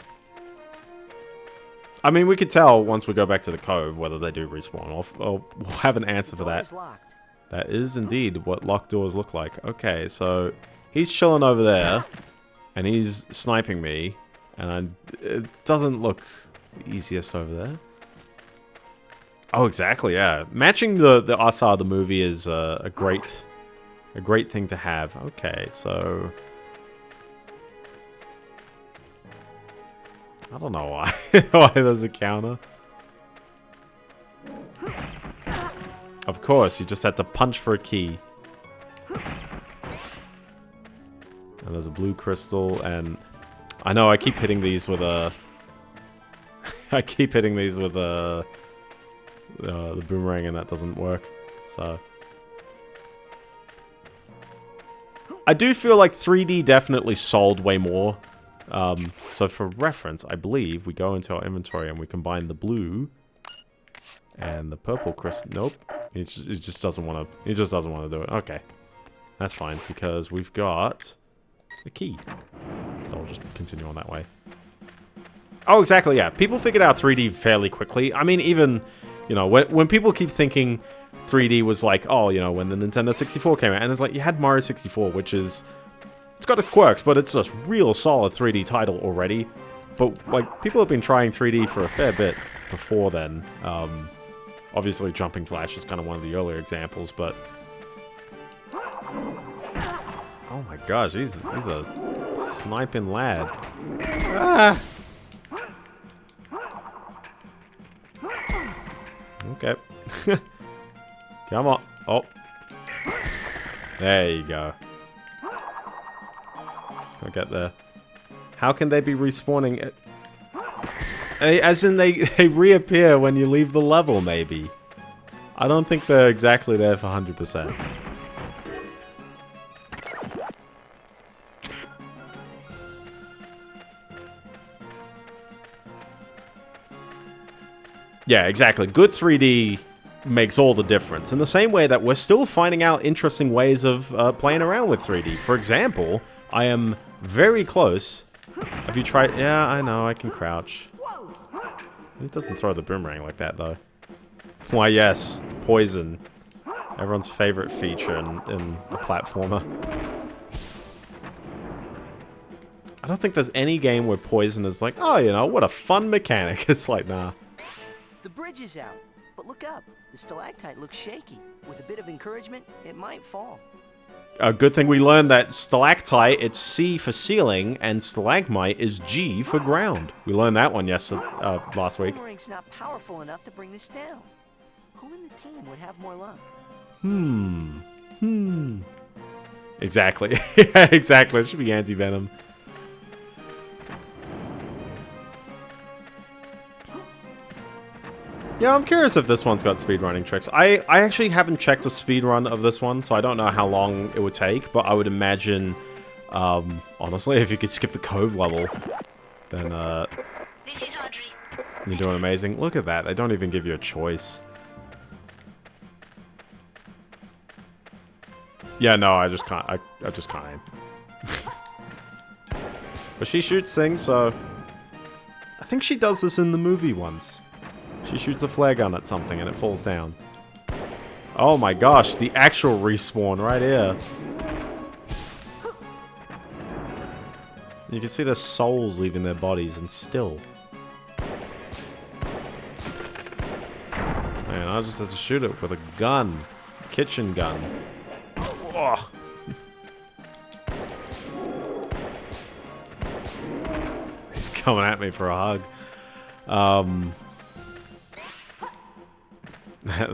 I mean, we could tell once we go back to the Cove whether they do respawn. We'll have an answer for that. That is indeed what locked doors look like. Okay, so he's chilling over there, and he's sniping me, and it doesn't look the easiest over there. Oh, exactly, yeah. Matching the art of the movie is a great thing to have. Okay, so I don't know why why there's a counter. Of course, you just had to punch for a key. And there's a blue crystal, and I know I keep hitting these with a... I keep hitting these with the boomerang, and that doesn't work. So I do feel like 3D definitely sold way more. So for reference, I believe we go into our inventory and we combine the blue and the purple crystal. Nope. He just doesn't want to. He just doesn't want to do it. Okay, that's fine because we've got the key. So I'll just continue on that way. Oh, exactly. Yeah, people figured out 3D fairly quickly. I mean, even when people keep thinking 3D was like, oh, when the Nintendo 64 came out, and it's like you had Mario 64, which is it's got its quirks, but it's a real solid 3D title already. But like people have been trying 3D for a fair bit before then. Obviously, Jumping Flash is kind of one of the earlier examples, but... Oh my gosh, he's a sniping lad. Ah! Come on. Oh. There you go. I'll get there. How can they be respawning it? As in they reappear when you leave the level, maybe. I don't think they're exactly there for 100%. Yeah, exactly. Good 3D makes all the difference. In the same way that we're still finding out interesting ways of playing around with 3D. For example, I am very close. Have you tried? Yeah, I know, I can crouch. It doesn't throw the boomerang like that, though. Why, yes. Poison. Everyone's favorite feature in a platformer. I don't think there's any game where poison is like, oh, you know, what a fun mechanic. It's like, nah. The bridge is out, but look up. The stalactite looks shaky. With a bit of encouragement, it might fall. A good thing we learned that stalactite, it's C for ceiling, and stalagmite is G for ground. We learned that one last week. Boomerang's not powerful enough to bring this down. Who in the team would have more luck? Exactly. Yeah, exactly. It should be anti-venom. Yeah, I'm curious if this one's got speedrunning tricks. I actually haven't checked a speedrun of this one, so I don't know how long it would take, but I would imagine, honestly, if you could skip the cove level, then, you're doing amazing. Look at that, they don't even give you a choice. Yeah, no, I just can't, I just can't aim. But she shoots things, so... I think she does this in the movie once. She shoots a flare gun at something and it falls down. Oh my gosh, the actual respawn right here. You can see their souls leaving their bodies and still. Man, I just had to shoot it with a gun. Kitchen gun. Oh. He's coming at me for a hug.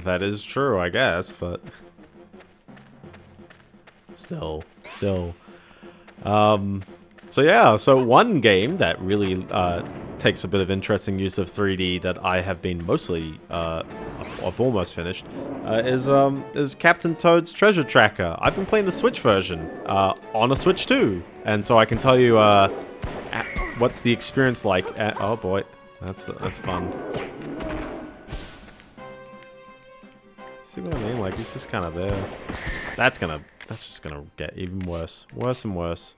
That is true, I guess, but still. So yeah, so one game that really takes a bit of interesting use of 3D that I have been mostly, I've almost finished, is Captain Toad's Treasure Tracker. I've been playing the Switch version on a Switch too, and so I can tell you what's the experience like. Oh boy, that's fun. See what I mean? Like, he's just kind of there. That's just gonna get even worse. Worse and worse.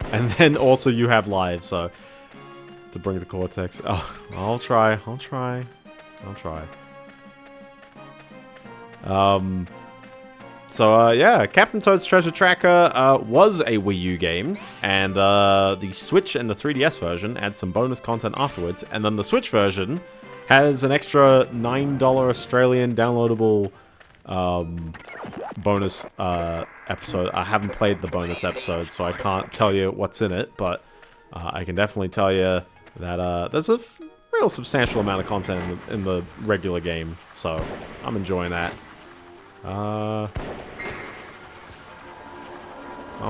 And then also you have lives, so... To bring the Cortex... Oh, I'll try. So, yeah, Captain Toad's Treasure Tracker was a Wii U game, and the Switch and the 3DS version add some bonus content afterwards, and then the Switch version has an extra $9 Australian downloadable bonus episode. I haven't played the bonus episode, so I can't tell you what's in it, but I can definitely tell you that there's a real substantial amount of content in the regular game, so I'm enjoying that. Oh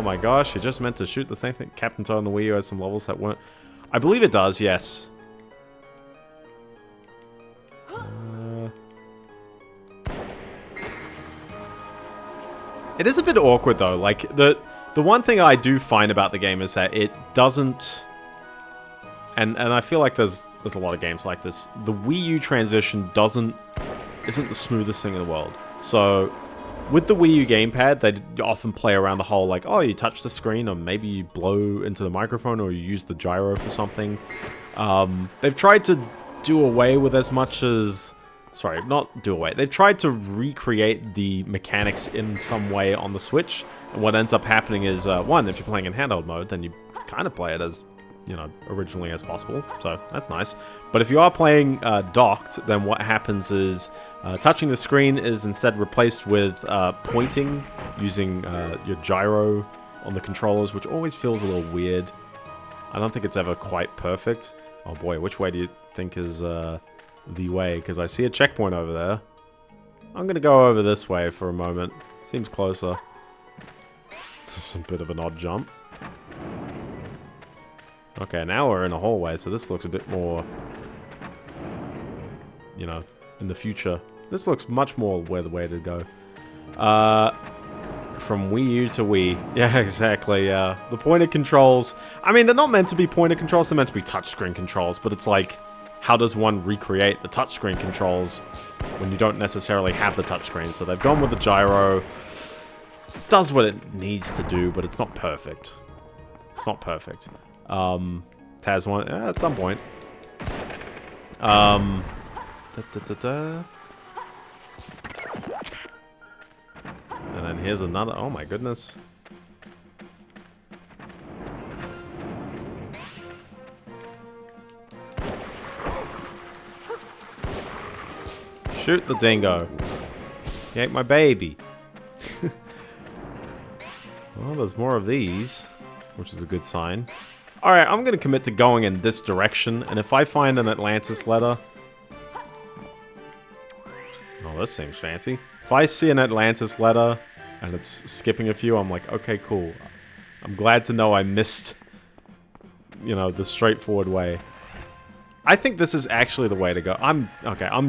my gosh, you just meant to shoot the same thing. Captain Toad on the Wii U has some levels that weren't... I believe it does, yes. It is a bit awkward though, like, the one thing I do find about the game is that it doesn't... And I feel like there's a lot of games like this. The Wii U transition isn't the smoothest thing in the world. So, with the Wii U gamepad, they often play around the whole, like, oh, you touch the screen, or maybe you blow into the microphone, or you use the gyro for something. They've tried to do away with as much as... Sorry, not do away. They've tried to recreate the mechanics in some way on the Switch, and what ends up happening is, one, if you're playing in handheld mode, then you kind of play it as, you know, originally as possible, so that's nice. But if you are playing docked, then what happens is touching the screen is instead replaced with pointing using your gyro on the controllers, which always feels a little weird. I don't think it's ever quite perfect. Oh boy, which way do you think is the way, because I see a checkpoint over there. I'm gonna go over this way for a moment. Seems closer. This is a bit of an odd jump. Okay, now we're in a hallway, so this looks a bit more, you know, in the future. This looks much more where the way to go. From Wii U to Wii. Yeah, exactly, yeah. The pointer controls... I mean, they're not meant to be pointer controls, they're meant to be touchscreen controls, but it's like, how does one recreate the touchscreen controls when you don't necessarily have the touchscreen? So they've gone with the gyro. Does what it needs to do, but it's not perfect. It's not perfect. Taz one at some point. And then here's another. Oh my goodness. Shoot the dingo. He ate my baby. Well, there's more of these, which is a good sign. Alright, I'm gonna commit to going in this direction, and if I find an Atlantis letter... Oh, this seems fancy. If I see an Atlantis letter, and it's skipping a few, I'm like, okay, cool. I'm glad to know I missed, you know, the straightforward way. I think this is actually the way to go. I'm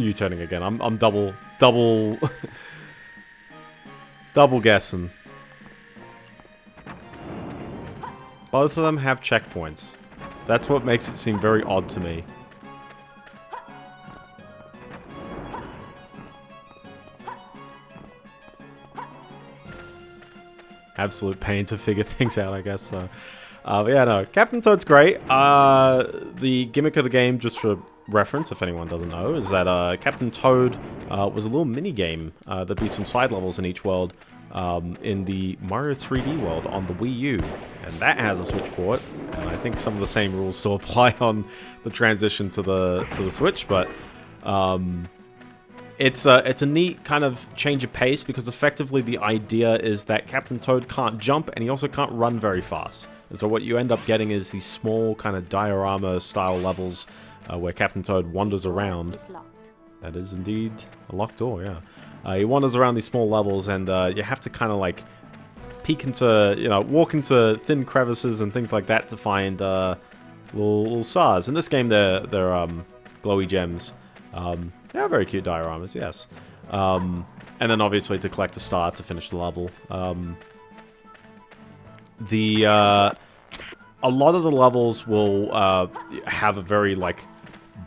U-turning again. I'm double guessing. Both of them have checkpoints. That's what makes it seem very odd to me. Absolute pain to figure things out, I guess. So, but yeah, no, Captain Toad's great. The gimmick of the game, just for reference, if anyone doesn't know, is that Captain Toad was a little mini game. There'd be some side levels in each world. In the Mario 3D world on the Wii U, and that has a Switch port, and I think some of the same rules still apply on the transition to the Switch, but it's a neat kind of change of pace, because effectively the idea is that Captain Toad can't jump and he also can't run very fast, and so what you end up getting is these small kind of diorama style levels where Captain Toad wanders around. That is indeed a locked door, yeah. He wanders around these small levels, and you have to kind of like peek into, you know, walk into thin crevices and things like that to find little stars. In this game, they're glowy gems. Yeah, very cute dioramas, yes. And then obviously to collect a star to finish the level. A lot of the levels will have a very like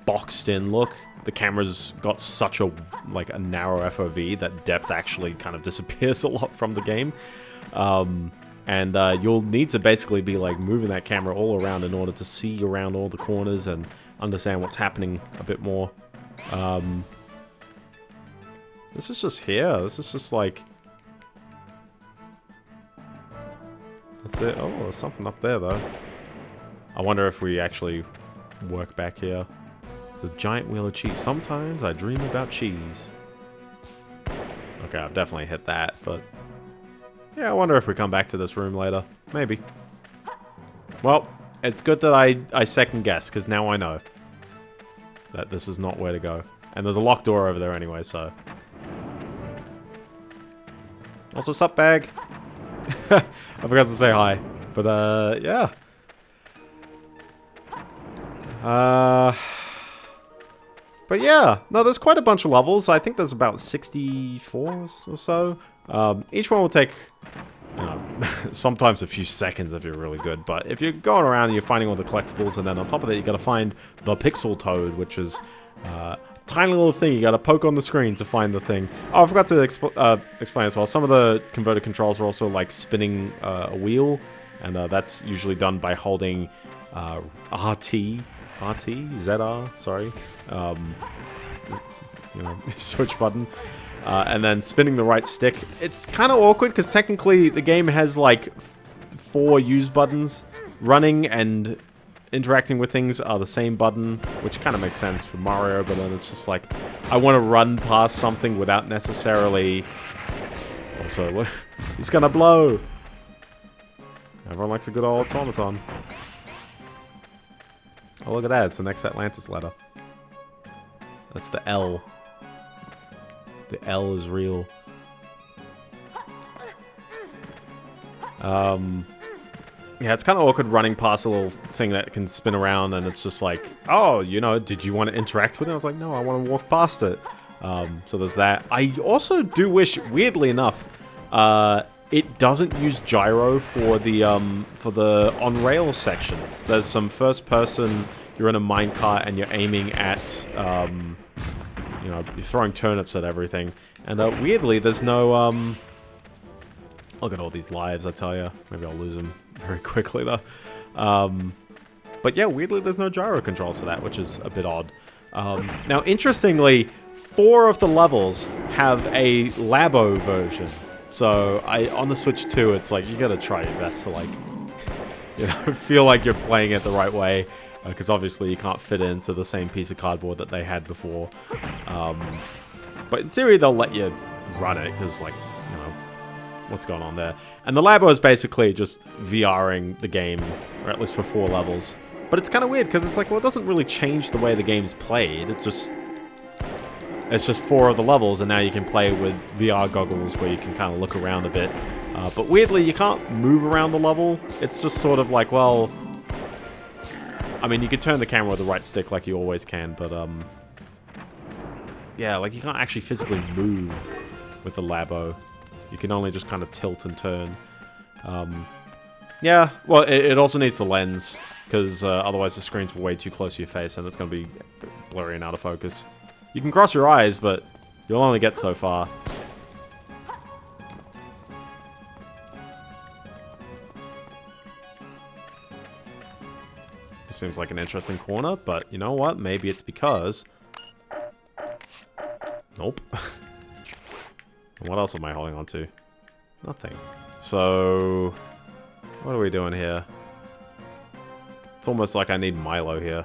boxed-in look. The camera's got such a narrow FOV that depth actually kind of disappears a lot from the game. And you'll need to basically be like moving that camera all around in order to see around all the corners and understand what's happening a bit more. This is just here. This is just like... That's it. Oh, there's something up there though. I wonder if we actually work back here. The giant wheel of cheese. Sometimes I dream about cheese. Okay, I've definitely hit that, but... Yeah, I wonder if we come back to this room later. Maybe. Well, it's good that I second guess, because now I know that this is not where to go. And there's a locked door over there anyway, so... Also, sup, bag? I forgot to say hi. But, yeah. But yeah, no, there's quite a bunch of levels. I think there's about 64 or so. Each one will take, you know, sometimes a few seconds if you're really good. But if you're going around and you're finding all the collectibles, and then on top of that, you got to find the Pixel Toad, which is a tiny little thing. You got to poke on the screen to find the thing. Oh, I forgot to explain as well. Some of the converter controls are also like spinning a wheel, and that's usually done by holding RT, ZR, sorry. You know, switch button, and then spinning the right stick. It's kind of awkward because technically the game has like 4 use buttons. Running and interacting with things are the same button, which kind of makes sense for Mario, but then it's just like, I want to run past something without necessarily... Also, he's gonna blow! Everyone likes a good old automaton. Oh, look at that, it's the next Atlantis letter. That's the L. The L is real. Yeah, it's kind of awkward running past a little thing that can spin around, and it's just like, oh, you know, did you want to interact with it? I was like, no, I want to walk past it. So there's that. I also do wish, weirdly enough, it doesn't use gyro for the on-rail sections. There's some first-person, you're in a minecart and you're aiming at, you know, you're throwing turnips at everything. And weirdly, there's no, look at all these lives, I tell you. Maybe I'll lose them very quickly, though. But yeah, weirdly, there's no gyro controls for that, which is a bit odd. Now, interestingly, 4 of the levels have a Labo version. So, on the Switch 2, it's like, you gotta try your best to, like, you know, feel like you're playing it the right way. Because obviously you can't fit into the same piece of cardboard that they had before. But in theory, they'll let you run it, because, like, you know, what's going on there. And the Labo is basically just VRing the game, or at least for 4 levels. But it's kind of weird, because it's like, well, it doesn't really change the way the game's played. It's just 4 of the levels, and now you can play with VR goggles where you can kind of look around a bit. But weirdly, you can't move around the level. It's just sort of like, well, I mean, you could turn the camera with the right stick like you always can, but, yeah, like, you can't actually physically move with the Labo. You can only just kind of tilt and turn. Yeah, well, it also needs the lens, because otherwise the screen's way too close to your face, and it's going to be blurry and out of focus. You can cross your eyes, but you'll only get so far. This seems like an interesting corner, but you know what? Maybe it's because... Nope. What else am I holding on to? Nothing. So... what are we doing here? It's almost like I need Milo here.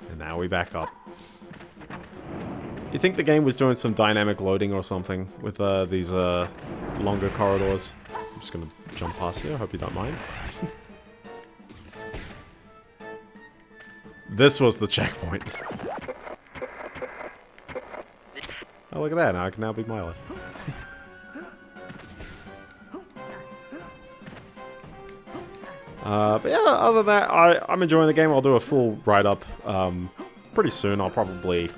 And now we back up. You think the game was doing some dynamic loading or something with these longer corridors? I'm just gonna jump past here, I hope you don't mind. This was the checkpoint. Oh, look at that, now I can now be Milo. But yeah, other than that, I'm enjoying the game. I'll do a full write-up pretty soon. I'll probably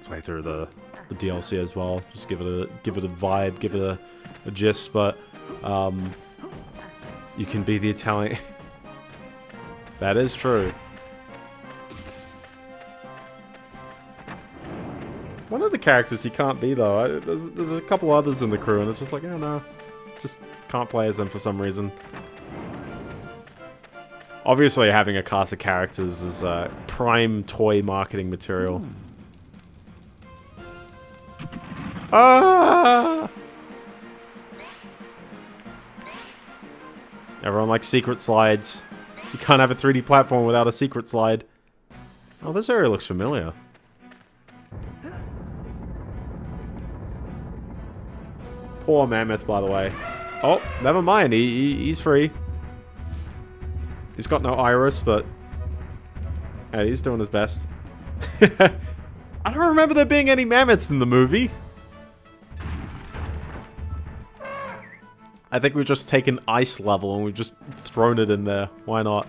play through the DLC as well. Just give it a vibe, give it a gist. But you can be the Italian. That is true. One of the characters you can't be though. There's a couple others in the crew, and it's just like, oh no, just can't play as them for some reason. Obviously, having a cast of characters is prime toy marketing material. Ah! Everyone likes secret slides. You can't have a 3D platform without a secret slide. Oh, this area looks familiar. Poor Mammoth, by the way. Oh, never mind. He's free. He's got no iris, but... hey, he's doing his best. I don't remember there being any mammoths in the movie. I think we've just taken ice level and we've just thrown it in there. Why not?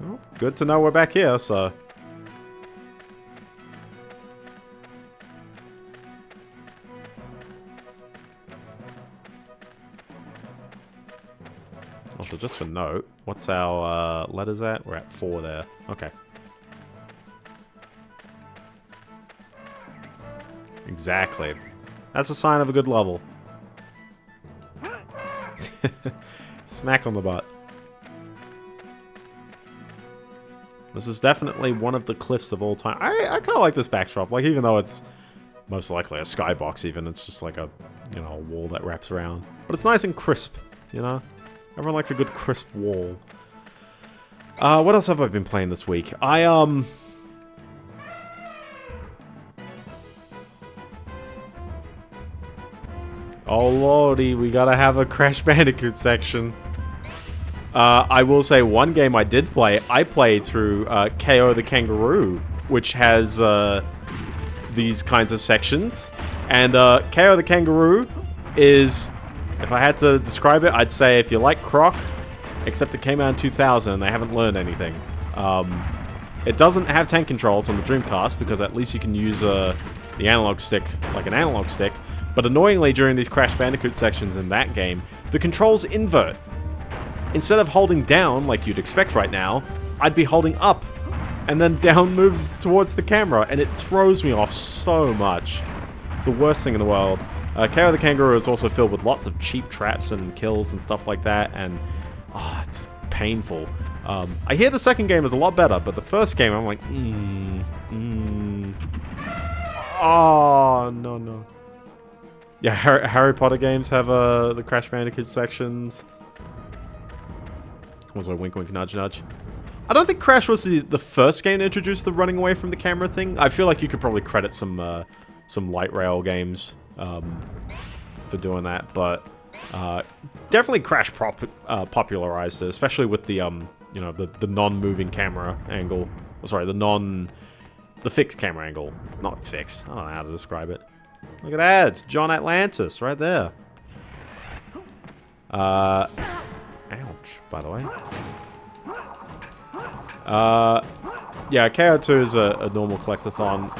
Well, good to know we're back here, so... Also, just for note, what's our letters at? We're at 4 there. Okay. Exactly. That's a sign of a good level. Smack on the butt. This is definitely one of the cliffs of all time. I kind of like this backdrop. Like, even though it's most likely a skybox even, it's just like a, you know, a wall that wraps around. But it's nice and crisp, you know? Everyone likes a good crisp wall. What else have I been playing this week? Oh, Oh lordy, we gotta have a Crash Bandicoot section. I will say one game I did play, I played through Kao the Kangaroo, which has these kinds of sections. And Kao the Kangaroo is, if I had to describe it, I'd say if you like Croc, except it came out in 2000 and they haven't learned anything. It doesn't have tank controls on the Dreamcast because at least you can use the analog stick like an analog stick. But annoyingly, during these Crash Bandicoot sections in that game, the controls invert. Instead of holding down, like you'd expect right now, I'd be holding up, and then down moves towards the camera, and it throws me off so much. It's the worst thing in the world. Kao the Kangaroo is also filled with lots of cheap traps and kills and stuff like that, and it's painful. I hear the second game is a lot better, but the first game, I'm like, Oh, no. Yeah, Harry Potter games have the Crash Bandicoot sections. Also, wink, wink, nudge, nudge. I don't think Crash was the first game to introduce the running away from the camera thing. I feel like you could probably credit some light rail games for doing that, but definitely Crash popularized it, especially with the the non-moving camera angle. Oh, sorry, the fixed camera angle. Not fixed. I don't know how to describe it. Look at that. It's John Atlantis right there. Ouch, by the way. Yeah, KO2 is a normal collectathon.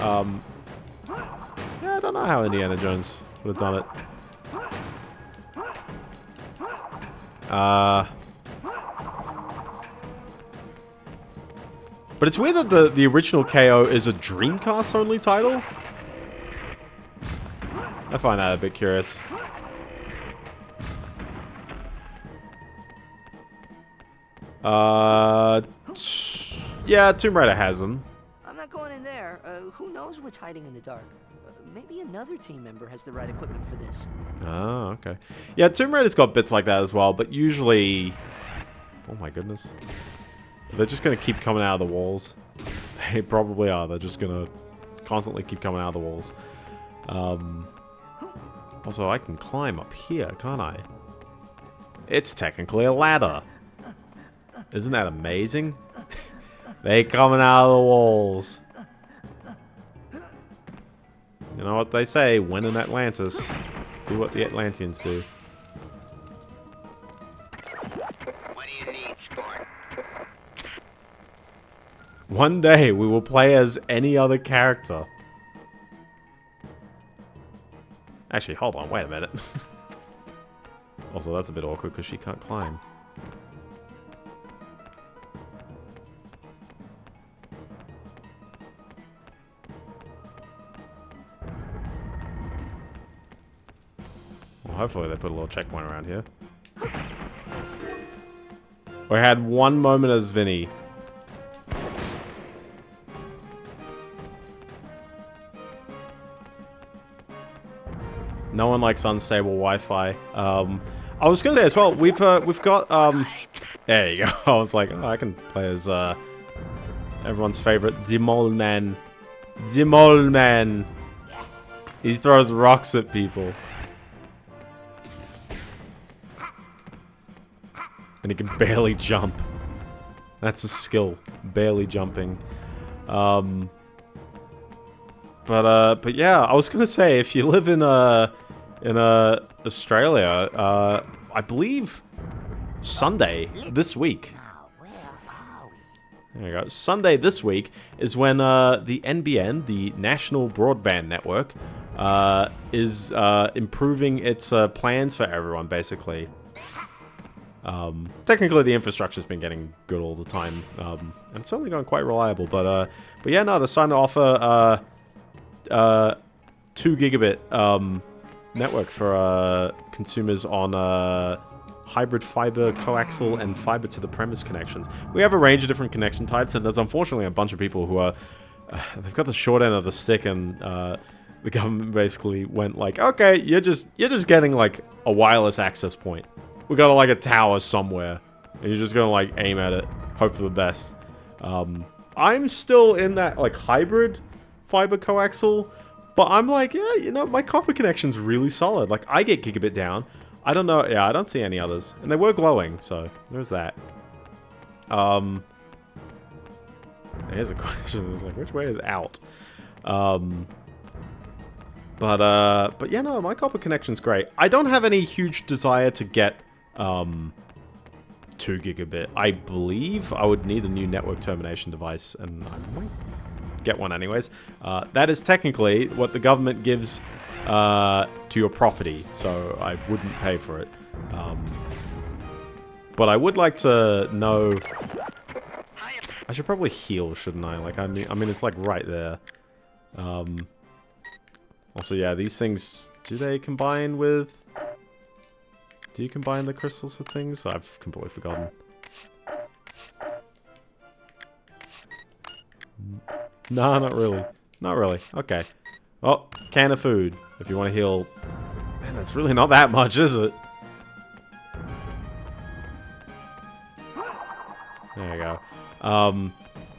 Yeah, I don't know how Indiana Jones would have done it. But it's weird that the original KO is a Dreamcast only title. I find that a bit curious. Yeah, Tomb Raider has them. I'm not going in there. Who knows what's hiding in the dark? Maybe another team member has the right equipment for this. Oh, okay. Yeah, Tomb Raider's got bits like that as well, but usually... Oh my goodness. They're just going to keep coming out of the walls. They probably are. They're just going to constantly keep coming out of the walls. Also, I can climb up here, can't I? It's technically a ladder. Isn't that amazing? They coming out of the walls. You know what they say, when in Atlantis, do what the Atlanteans do. What do you need, sport? One day, we will play as any other character. Actually, hold on, wait a minute. Also, that's a bit awkward because she can't climb. Well, hopefully they put a little checkpoint around here. We had one moment as Vinny. No one likes unstable Wi-Fi. I was gonna say as well, we've got there you go. I was like, oh, I can play as everyone's favorite Dimol Man. Dimol Man. He throws rocks at people. And he can barely jump. That's a skill. Barely jumping. But yeah, I was gonna say, if you live in Australia, I believe Sunday this week. There you go. Sunday this week is when the NBN, the National Broadband Network, is improving its plans for everyone, basically. Technically, the infrastructure's been getting good all the time, and it's certainly going quite reliable. But yeah, no, they're starting to offer 2 gigabit network for consumers on hybrid fiber, coaxial, and fiber to the premise connections. We have a range of different connection types, and there's unfortunately a bunch of people who are they've got the short end of the stick, and the government basically went like, okay, you're just getting like a wireless access point. We got like a tower somewhere, and you're just gonna like aim at it, hope for the best. I'm still in that like hybrid fiber coaxial, But I'm like, yeah, you know, my copper connection's really solid. Like, I get gigabit down. I don't know. Yeah, I don't see any others. And they were glowing, so there's that. Here's a question. It's like, which way is out? But yeah, no, my copper connection's great. I don't have any huge desire to get 2 gigabit. I believe I would need a new network termination device, and I might get one anyways. That is technically what the government gives to your property, so I wouldn't pay for it. But I would like to know... I should probably heal, shouldn't I? Like, I mean, it's like right there. Also, yeah, these things, do they combine with... Do you combine the crystals with things? I've completely forgotten. No, not really. Not really. Okay. Well, can of food, if you want to heal. Man, that's really not that much, is it? There you go.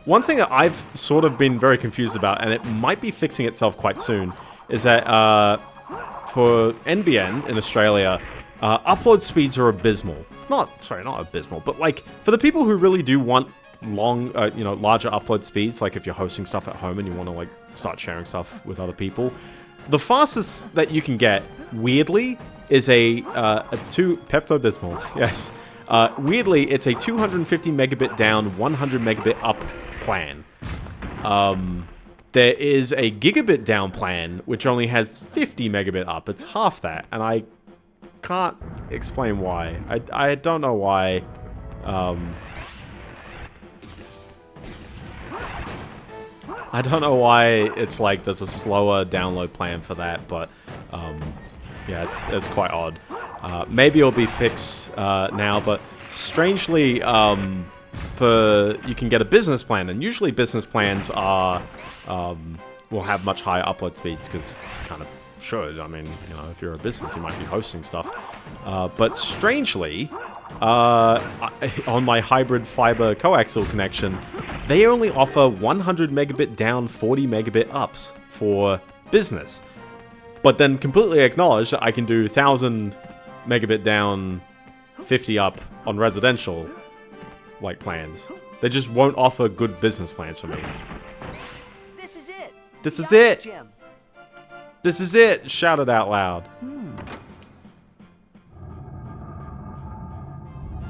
One thing that I've sort of been very confused about, and it might be fixing itself quite soon, is that for NBN in Australia, upload speeds are abysmal. Not abysmal, but like for the people who really do want long, you know, larger upload speeds, like if you're hosting stuff at home and you want to like start sharing stuff with other people, the fastest that you can get, weirdly, is a Pepto-Bismol. Yes. Weirdly, it's a 250 megabit down, 100 megabit up plan. There is a gigabit down plan, which only has 50 megabit up. It's half that, and I can't explain why. I don't know why. I don't know why it's like there's a slower download plan for that, but yeah, it's quite odd. Maybe it'll be fixed now, but strangely, you can get a business plan, and usually business plans are will have much higher upload speeds because kind of should. I mean, you know, if you're a business, you might be hosting stuff. But strangely, on my hybrid fiber coaxial connection, they only offer 100 megabit down, 40 megabit ups for business. But then completely acknowledge that I can do 1000 megabit down, 50 up on residential like plans. They just won't offer good business plans for me. This is it. This is The it. ice gem. This is it. Shout it out loud. Do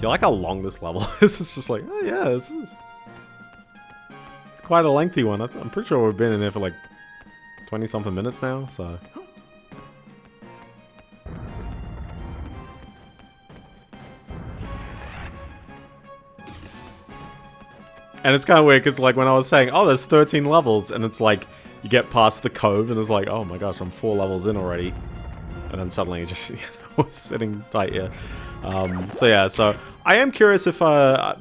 you like how long this level is? It's just like, oh yeah, it's quite a lengthy one. I'm pretty sure we've been in there for like 20-something minutes now, so... And it's kind of weird because, like, when I was saying, oh, there's 13 levels, and it's like, you get past the cove, and it's like, oh my gosh, I'm 4 levels in already. And then suddenly you just, you know, sitting tight here. So yeah, so I am curious if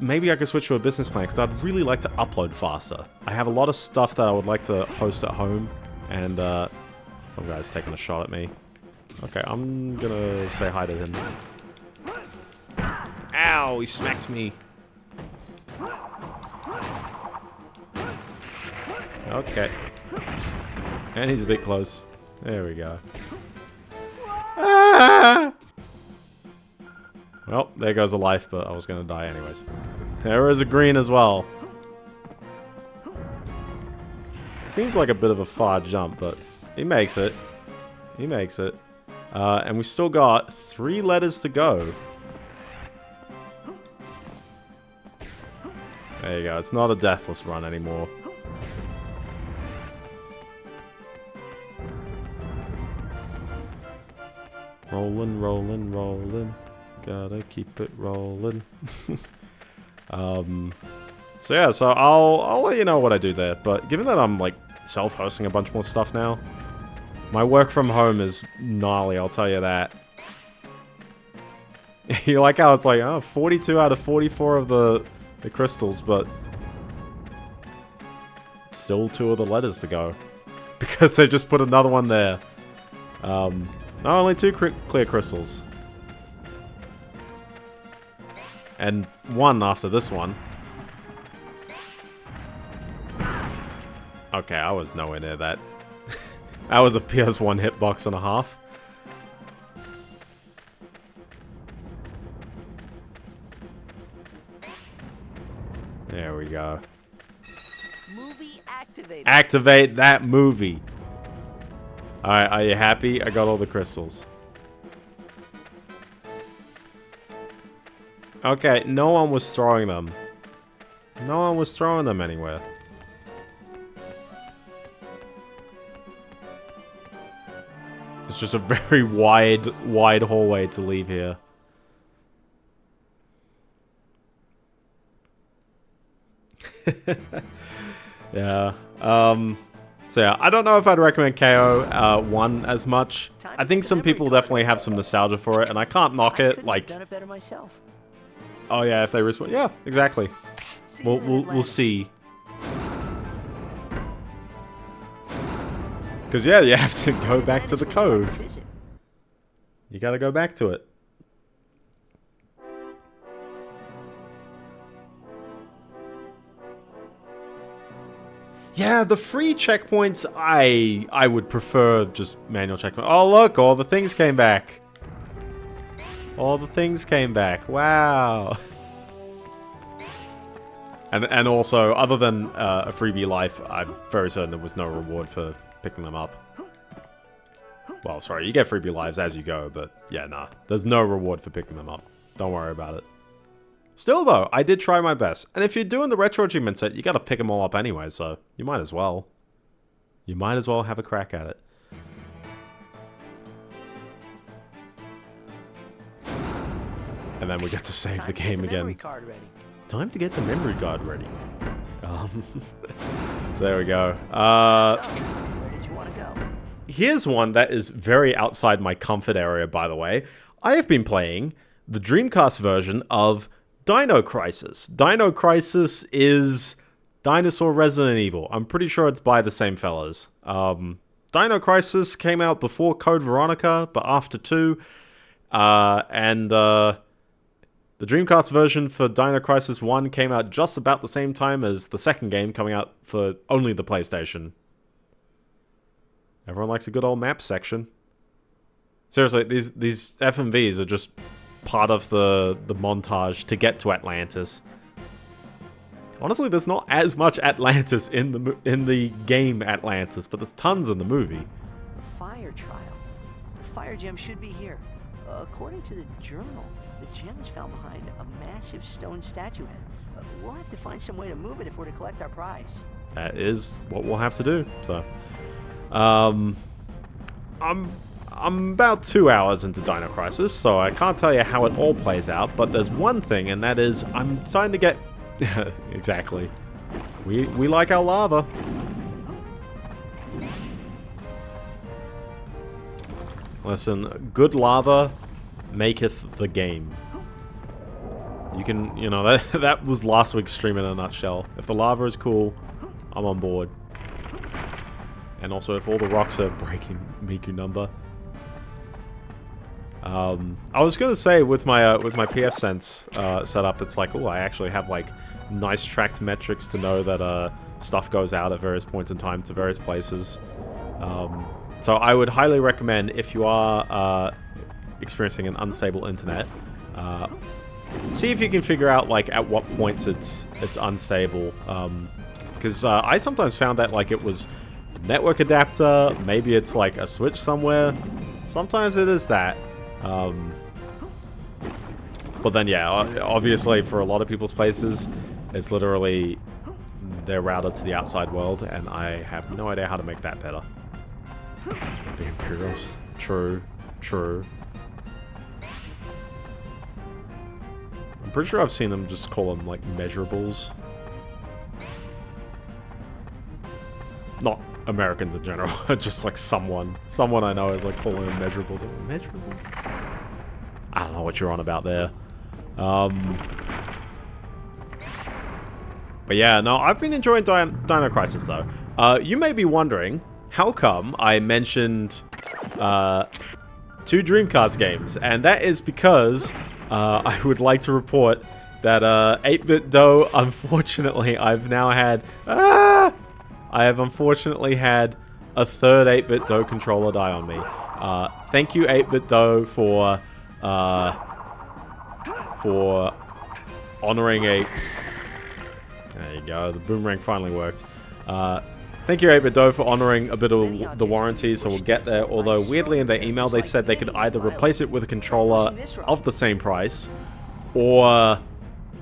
maybe I could switch to a business plan, because I'd really like to upload faster. I have a lot of stuff that I would like to host at home, and some guy's taking a shot at me. Okay, I'm gonna say hi to him. Ow, he smacked me. Okay. And he's a bit close. There we go. Ah! Well, there goes a life, but I was going to die anyways. There is a green as well. Seems like a bit of a far jump, but he makes it. He makes it. And we still got 3 letters to go. There you go. It's not a deathless run anymore. Rolling, rolling, rolling. Gotta keep it rolling. So yeah, so I'll let you know what I do there. But given that I'm like self-hosting a bunch more stuff now, my work from home is gnarly, I'll tell you that. You like how it's like, oh, 42 out of 44 of the crystals, but still 2 of the letters to go. Because they just put another one there. No, only 2 clear crystals. And 1 after this one. Okay, I was nowhere near that. That was a PS1 hitbox and a half. There we go. Movie activated. Activate that movie. Alright, are you happy? I got all the crystals. Okay, no one was throwing them. No one was throwing them anywhere. It's just a very wide hallway to leave here. Yeah. So yeah, I don't know if I'd recommend KO 1 as much. I think some people definitely have some nostalgia for it, and I can't knock it. Like, done it better myself. oh yeah, if they respond, yeah, exactly. We'll see. Because yeah, you have to go back to the cove. You gotta go back to it. Yeah, the free checkpoints, I would prefer just manual checkpoints. Oh look, all the things came back. All the things came back. Wow. And also, other than a freebie life, I'm very certain there was no reward for picking them up. Well, sorry, you get freebie lives as you go, but yeah, nah. There's no reward for picking them up. Don't worry about it. Still, though, I did try my best. And if you're doing the retro achievement set, you gotta pick them all up anyway, so you might as well. You might as well have a crack at it. And then we get to save the game again. Time to get the memory card ready. So there we go. Where did you want to go? Here's one that is very outside my comfort area, by the way. I have been playing the Dreamcast version of Dino Crisis. Dino Crisis is Dinosaur Resident Evil. I'm pretty sure it's by the same fellas. Dino Crisis came out before Code Veronica, but after 2. The Dreamcast version for Dino Crisis 1 came out just about the same time as the second game coming out for only the PlayStation. Everyone likes a good old map section. Seriously, these FMVs are just part of the montage to get to Atlantis. Honestly, there's not as much Atlantis in the game Atlantis, but there's tons in the movie. The fire trial. The fire gem should be here. According to the journal, the gem is found behind a massive stone statuette. We'll have to find some way to move it if we're to collect our prize. That is what we'll have to do. So, I'm about 2 hours into Dino Crisis, so I can't tell you how it all plays out. But there's one thing, and that is I'm starting to get exactly. We like our lava. Listen, good lava maketh the game. You can, you know, that was last week's stream in a nutshell. If the lava is cool, I'm on board. And also, if all the rocks are breaking Miku number. I was gonna say with my PF Sense setup, it's like, oh, I actually have like nice tracked metrics to know that stuff goes out at various points in time to various places. So I would highly recommend, if you are experiencing an unstable internet, see if you can figure out like at what points it's unstable. Because I sometimes found that like it was a network adapter, maybe it's like a switch somewhere. Sometimes it is that. But then yeah, obviously for a lot of people's places, it's literally their router to the outside world, and I have no idea how to make that better. The Imperials. True. I'm pretty sure I've seen them just call them, like, measurables. Not Americans in general, just, like, someone I know is, like, calling them measurables. Measurables? I don't know what you're on about there. But yeah, no, I've been enjoying Dino Crisis, though. You may be wondering, how come I mentioned 2 Dreamcast games? And that is because I would like to report that 8BitDo, unfortunately, I have unfortunately had a third 8BitDo controller die on me. Thank you, 8BitDo, for honoring a... There you go, the boomerang finally worked. Thank you, 8BitDo, for honoring a bit of the warranty, so we'll get there. Although, weirdly, in their email, they said they could either replace it with a controller of the same price, or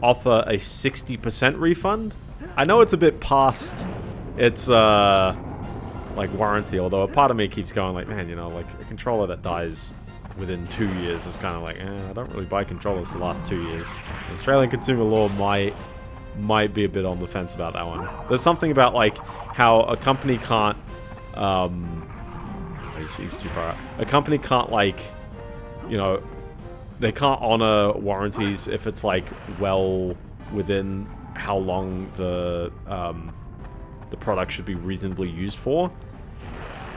offer a 60% refund. I know it's a bit past its, like, warranty, although a part of me keeps going like, man, you know, like, a controller that dies within 2 years is kind of like, I don't really buy controllers the last 2 years. Australian consumer law might be a bit on the fence about that one. There's something about, like, how a company can't, he's too far out. A company can't, like, you know, they can't honor warranties if it's, like, well within how long the product should be reasonably used for.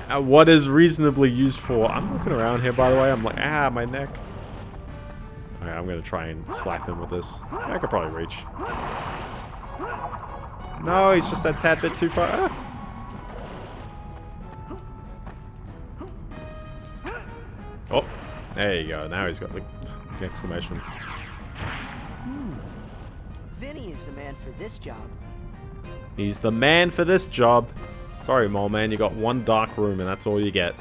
What is reasonably used for? I'm looking around here, by the way. I'm like, my neck. Okay, I'm gonna try and slap him with this. I could probably reach. No, he's just a tad bit too far. Oh, there you go. Now he's got the exclamation. Vinny is the man for this job. He's the man for this job. Sorry, mole man, you got one dark room and that's all you get.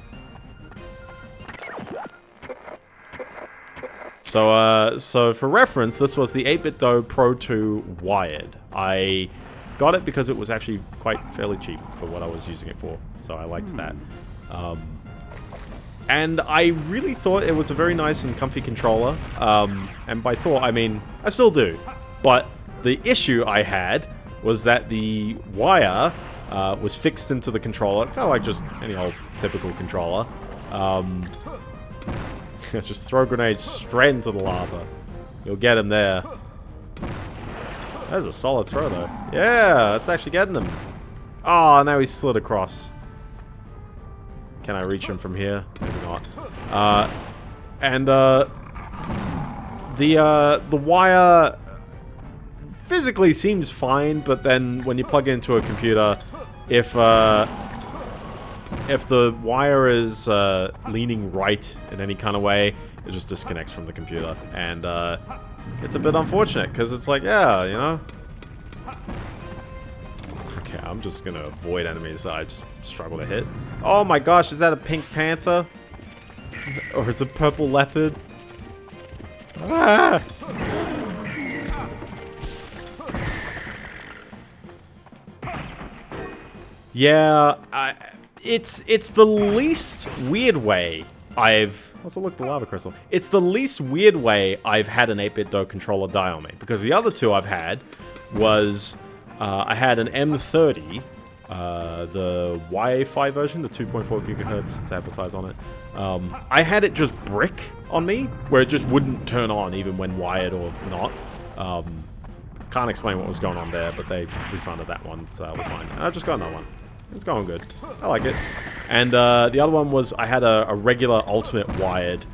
So for reference, this was the 8BitDo Pro 2 wired. I got it because it was actually quite fairly cheap for what I was using it for, so I liked that. And I really thought it was a very nice and comfy controller. And by thought, I mean, I still do. But the issue I had was that the wire was fixed into the controller, kind of like just any old typical controller. Just throw grenades straight into the lava. You'll get him there. That's a solid throw, though. Yeah, that's actually getting him. Oh, now he's slid across. Can I reach him from here? Maybe not. The wire physically seems fine, but then when you plug it into a computer, if the wire is leaning right in any kind of way, it just disconnects from the computer. And it's a bit unfortunate, because it's like, yeah, you know. Okay, I'm just going to avoid enemies that I just struggle to hit. Oh my gosh, is that a pink panther? Or it's a purple leopard? Ah! Yeah, it's the least weird way let's look at the lava crystal. It's the least weird way I've had an 8BitDo controller die on me, because the other two I've had was I had an M30, the YA5 version, the 2.4 gigahertz. It's advertised on it. I had it just brick on me, where it just wouldn't turn on even when wired or not. Can't explain what was going on there, but they refunded that one, so that was fine. I just got another one. It's going good. I like it. And the other one was I had a regular Ultimate wired,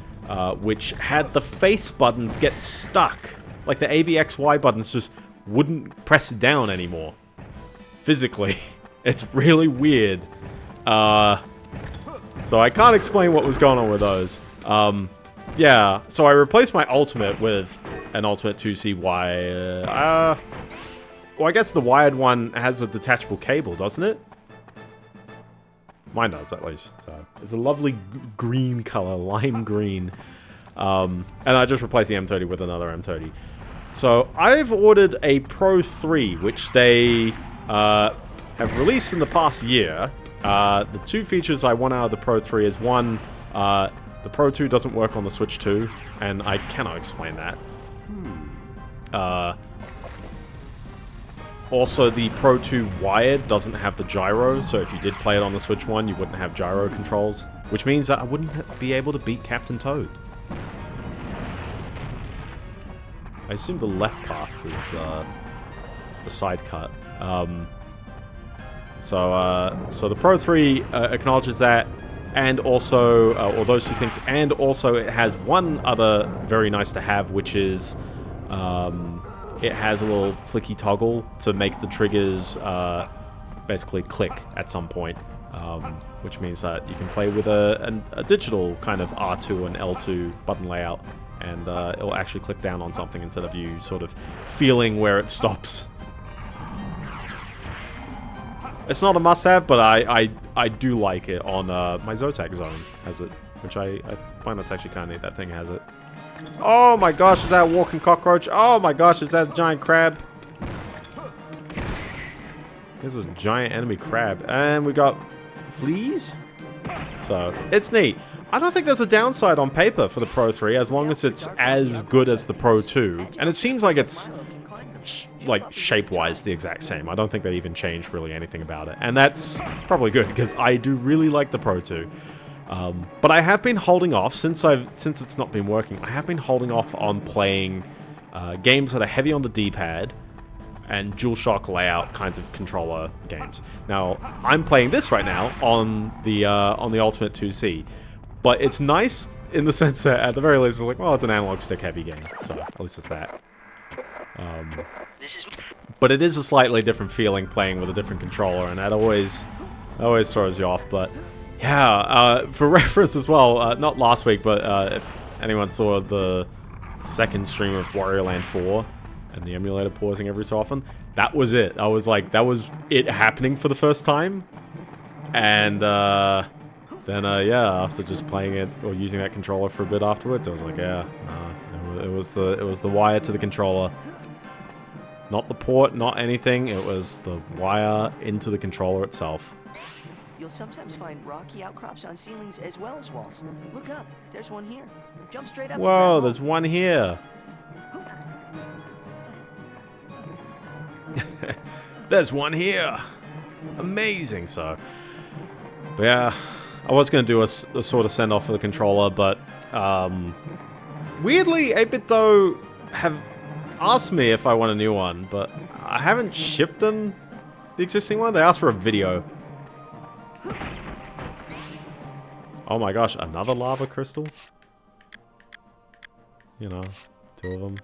which had the face buttons get stuck. Like the ABXY buttons just wouldn't press down anymore. Physically. It's really weird. So I can't explain what was going on with those. Yeah, so I replaced my Ultimate with an Ultimate 2C wire. Well, I guess the wired one has a detachable cable, doesn't it? Mine does, at least. So it's a lovely green color, lime green. And I just replaced the M30 with another M30. So I've ordered a Pro 3, which they have released in the past year. The two features I want out of the Pro 3 is one, the Pro 2 doesn't work on the Switch 2, and I cannot explain that. Also, the Pro 2 wired doesn't have the gyro, so if you did play it on the Switch 1, you wouldn't have gyro controls, which means that I wouldn't be able to beat Captain Toad. I assume the left path is the side cut. So the Pro 3 acknowledges that, and also, or those two things, and also it has one other very nice to have, which is it has a little flicky toggle to make the triggers basically click at some point. which means that you can play with a digital kind of R2 and L2 button layout, and it'll actually click down on something instead of you sort of feeling where it stops. It's not a must-have, but I do like it. On my Zotac zone has it, which I find that's actually kind of neat. That thing has it. Oh my gosh, is that a walking cockroach? Oh my gosh, is that a giant crab? There's this giant enemy crab, and we got fleas. So it's neat. I don't think there's a downside on paper for the Pro 3 as long as it's as good as the Pro 2, and it seems like it's like shape-wise the exact same. I don't think they even changed really anything about it, and that's probably good because I do really like the Pro 2. But I have been holding off since it's not been working. I have been holding off on playing games that are heavy on the D-pad and DualShock layout kinds of controller games. Now I'm playing this right now on the Ultimate 2C, but it's nice in the sense that at the very least it's like, well, it's an analog stick heavy game, so at least it's that. But it is a slightly different feeling playing with a different controller, and that always throws you off. But yeah, for reference as well, not last week, but if anyone saw the second stream of Wario Land 4 and the emulator pausing every so often, that was it. I was like, that was it happening for the first time, and then yeah, after just playing it or using that controller for a bit afterwards, I was like, yeah, it was the wire to the controller. Not the port, not anything. It was the wire into the controller itself. You'll sometimes find rocky outcrops on ceilings as well as walls. Look up. There's one here. Jump straight up. Whoa, there's one here. There's one here. Amazing. So, but yeah, I was going to do a sort of send-off for the controller, but weirdly, 8BitDo have asked me if I want a new one, but I haven't shipped them the existing one. They asked for a video. Oh my gosh, another lava crystal? You know, 2 of them.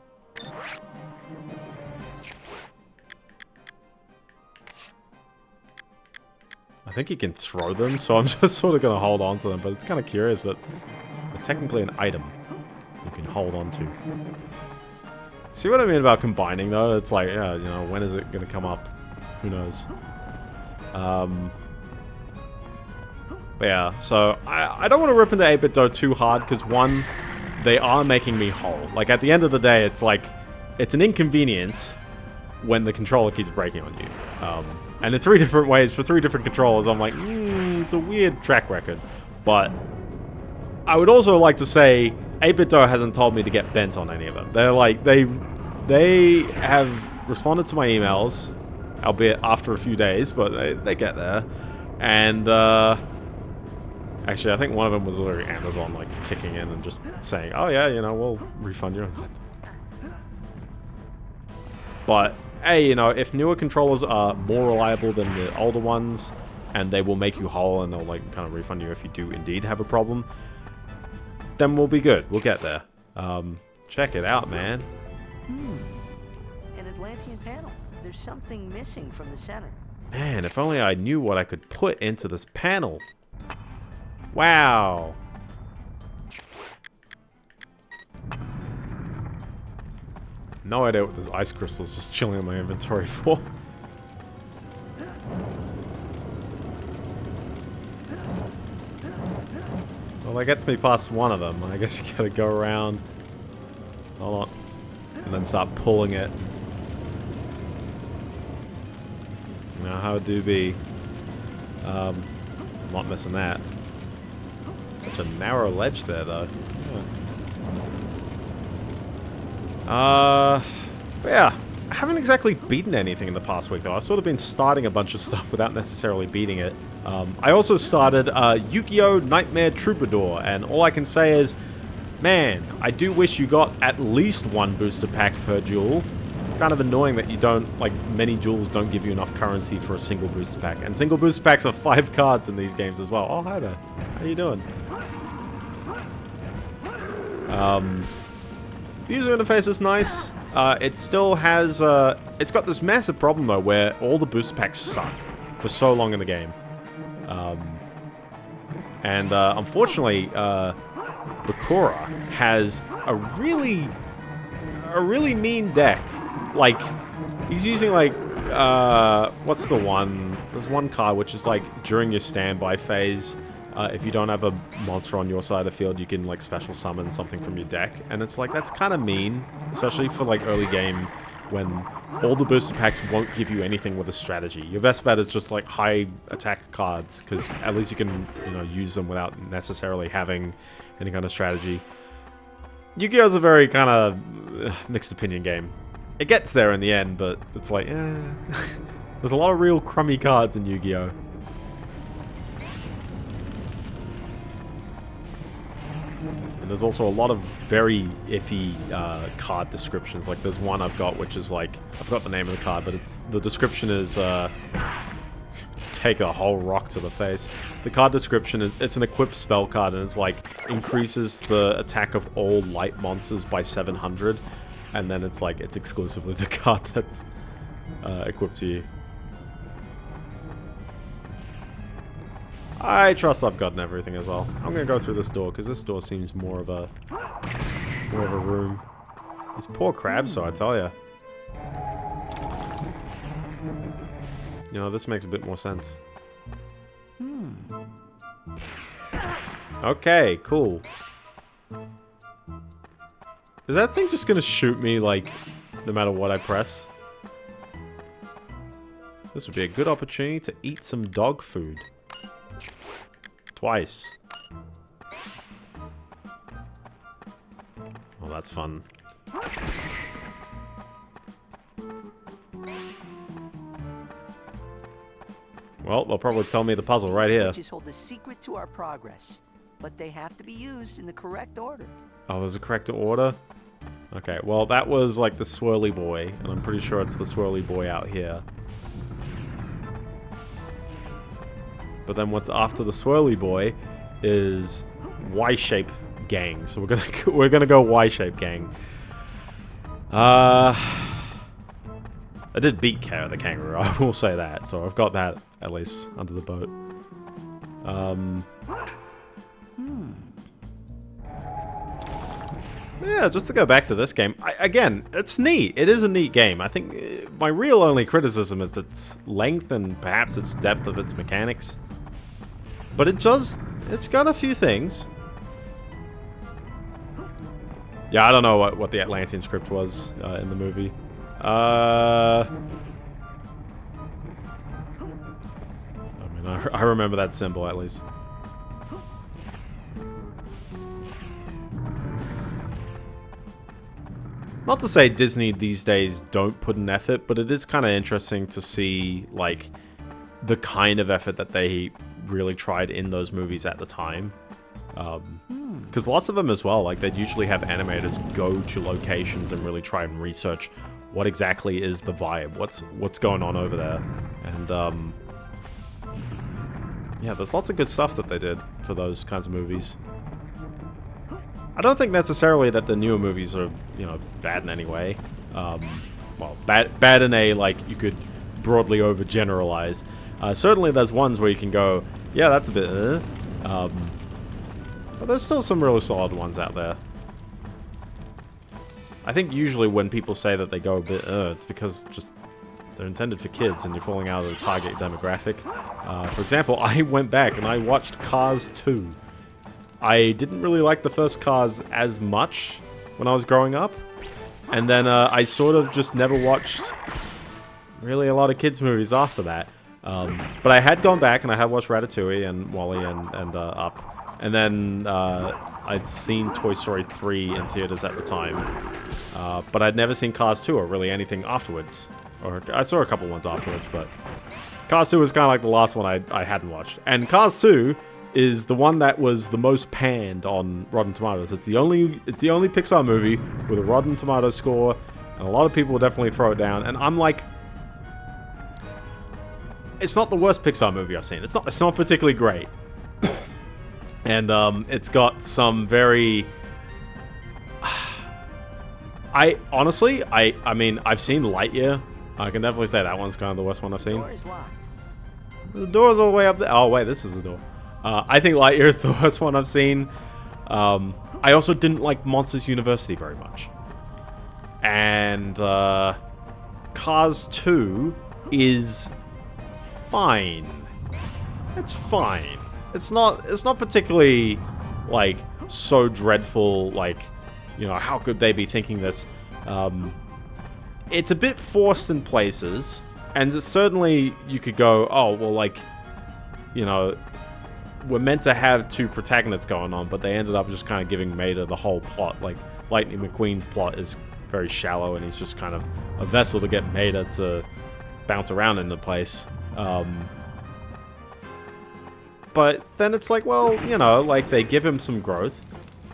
I think you can throw them, so I'm just sort of going to hold on to them, but it's kind of curious that they're technically an item you can hold on to. See what I mean about combining, though? It's like, yeah, you know, when is it going to come up? Who knows? But yeah, so I don't want to rip into 8BitDo too hard, because one, they are making me whole. Like, at the end of the day, it's like, it's an inconvenience when the controller keeps breaking on you. And in 3 different ways, for 3 different controllers, I'm like, it's a weird track record. But I would also like to say, 8BitDo hasn't told me to get bent on any of them. They're like, they have responded to my emails, albeit after a few days, but they get there. And, actually, I think one of them was literally Amazon, like, kicking in and just saying, oh yeah, you know, we'll refund you. But, hey, you know, if newer controllers are more reliable than the older ones, and they will make you whole and they'll, like, kind of refund you if you do indeed have a problem, then we'll be good. We'll get there. Check it out, man. An Atlantean panel. There's something missing from the center. Man, if only I knew what I could put into this panel. Wow. No idea what this ice crystal is just chilling in my inventory for. Well, that gets me past one of them. I guess you gotta go around. Hold on. And then start pulling it. You know how it do be. I'm not missing that. Such a narrow ledge there, though. Yeah. But yeah, I haven't exactly beaten anything in the past week, though. I've sort of been starting a bunch of stuff without necessarily beating it. I also started Yu-Gi-Oh! Nightmare Troubadour, and all I can say is, man, I do wish you got at least 1 booster pack per duel. It's kind of annoying that you don't, like, many duels don't give you enough currency for a single booster pack. And single booster packs are 5 cards in these games as well. Oh, hi there. How you doing? The user interface is nice. It still has, it's got this massive problem, though, where all the booster packs suck for so long in the game. Unfortunately, Bakura has a really mean deck. Like, he's using like, what's the one? There's one card which is like, during your standby phase, if you don't have a monster on your side of the field, you can like special summon something from your deck. And it's like, that's kind of mean, especially for like early game when all the booster packs won't give you anything with a strategy. Your best bet is just like high attack cards, because at least you can, you know, use them without necessarily having any kind of strategy. Yu-Gi-Oh's a very kind of mixed opinion game. It gets there in the end, but it's like, there's a lot of real crummy cards in Yu-Gi-Oh! And there's also a lot of very iffy card descriptions. Like there's one I've got which is like, I forgot the name of the card, but the description is take a whole rock to the face. The card description is, it's an equipped spell card, and it's like increases the attack of all light monsters by 700, and then it's like it's exclusively the card that's equipped to you. I trust I've gotten everything as well. I'm gonna go through this door because this door seems more of a room. These poor crabs, so I tell ya. You know, this makes a bit more sense. Okay, cool. Is that thing just gonna shoot me, like, no matter what I press? This would be a good opportunity to eat some dog food. Twice. Well, that's fun. Well, they'll probably tell me the puzzle right here. Switches hold the secret to our progress, but they have to be used in the correct order. Oh, there's a correct order? Okay, well, that was like the swirly boy, and I'm pretty sure it's the swirly boy out here. But then what's after the swirly boy is Y-shape gang. So we're gonna go Y-shape gang. I did beat Kao the Kangaroo, I will say that. So I've got that at least under the boat. Yeah, just to go back to this game, again, it's neat. It is a neat game. I think my real only criticism is its length and perhaps its depth of its mechanics. But it's got a few things. Yeah, I don't know what the Atlantean script was in the movie. I mean, I remember that symbol at least. Not to say Disney these days don't put an effort, but it is kind of interesting to see, like, the kind of effort that they really tried in those movies at the time. Because lots of them as well, like, they'd usually have animators go to locations and really try and research what exactly is the vibe, what's going on over there. And, yeah, there's lots of good stuff that they did for those kinds of movies. I don't think necessarily that the newer movies are, you know, bad in any way. Well, bad in a, like, you could broadly overgeneralize. Certainly there's ones where you can go, yeah, that's a bit, but there's still some really solid ones out there. I think usually when people say that they go a bit, it's because just they're intended for kids and you're falling out of the target demographic. For example, I went back and I watched Cars 2. I didn't really like the first Cars as much when I was growing up. And then I sort of just never watched really a lot of kids' movies after that. But I had gone back and I had watched Ratatouille and WALL-E and Up. And then I'd seen Toy Story 3 in theaters at the time. But I'd never seen Cars 2 or really anything afterwards. Or I saw a couple ones afterwards, but Cars 2 was kind of like the last one I hadn't watched. And Cars 2 is the one that was the most panned on Rotten Tomatoes. It's the only Pixar movie with a Rotten Tomatoes score, and a lot of people will definitely throw it down. And I'm like, it's not the worst Pixar movie I've seen. It's not particularly great. And it's got some very... I mean, I've seen Lightyear. I can definitely say that one's kind of the worst one I've seen. Door is locked. The door's all the way up there. Oh, wait, this is the door. I think Lightyear is the worst one I've seen. I also didn't like Monsters University very much. And Cars 2 is fine. It's fine. It's not particularly like so dreadful, like, you know, how could they be thinking this? It's a bit forced in places, and certainly you could go, oh, well, like, you know, we're meant to have two protagonists going on, but they ended up just kind of giving Mater the whole plot. Like, Lightning McQueen's plot is very shallow, and he's just kind of a vessel to get Mater to bounce around in the place. But then it's like, well, you know, like, they give him some growth.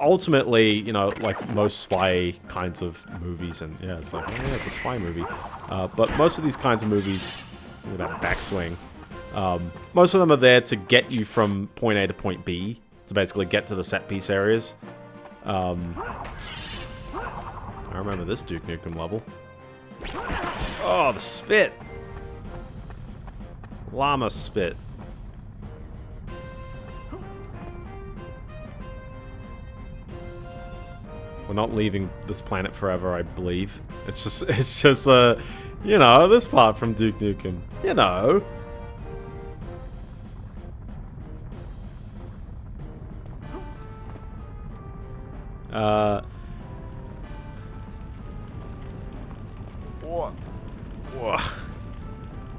Ultimately, you know, like most spy kinds of movies, and yeah, it's like, oh, yeah, it's a spy movie. But most of these kinds of movies, look at that backswing. Most of them are there to get you from point A to point B, to basically get to the set piece areas. I remember this Duke Nukem level. Oh, the spit! Llama spit. We're not leaving this planet forever, I believe. It's just, you know, this part from Duke Nukem. You know.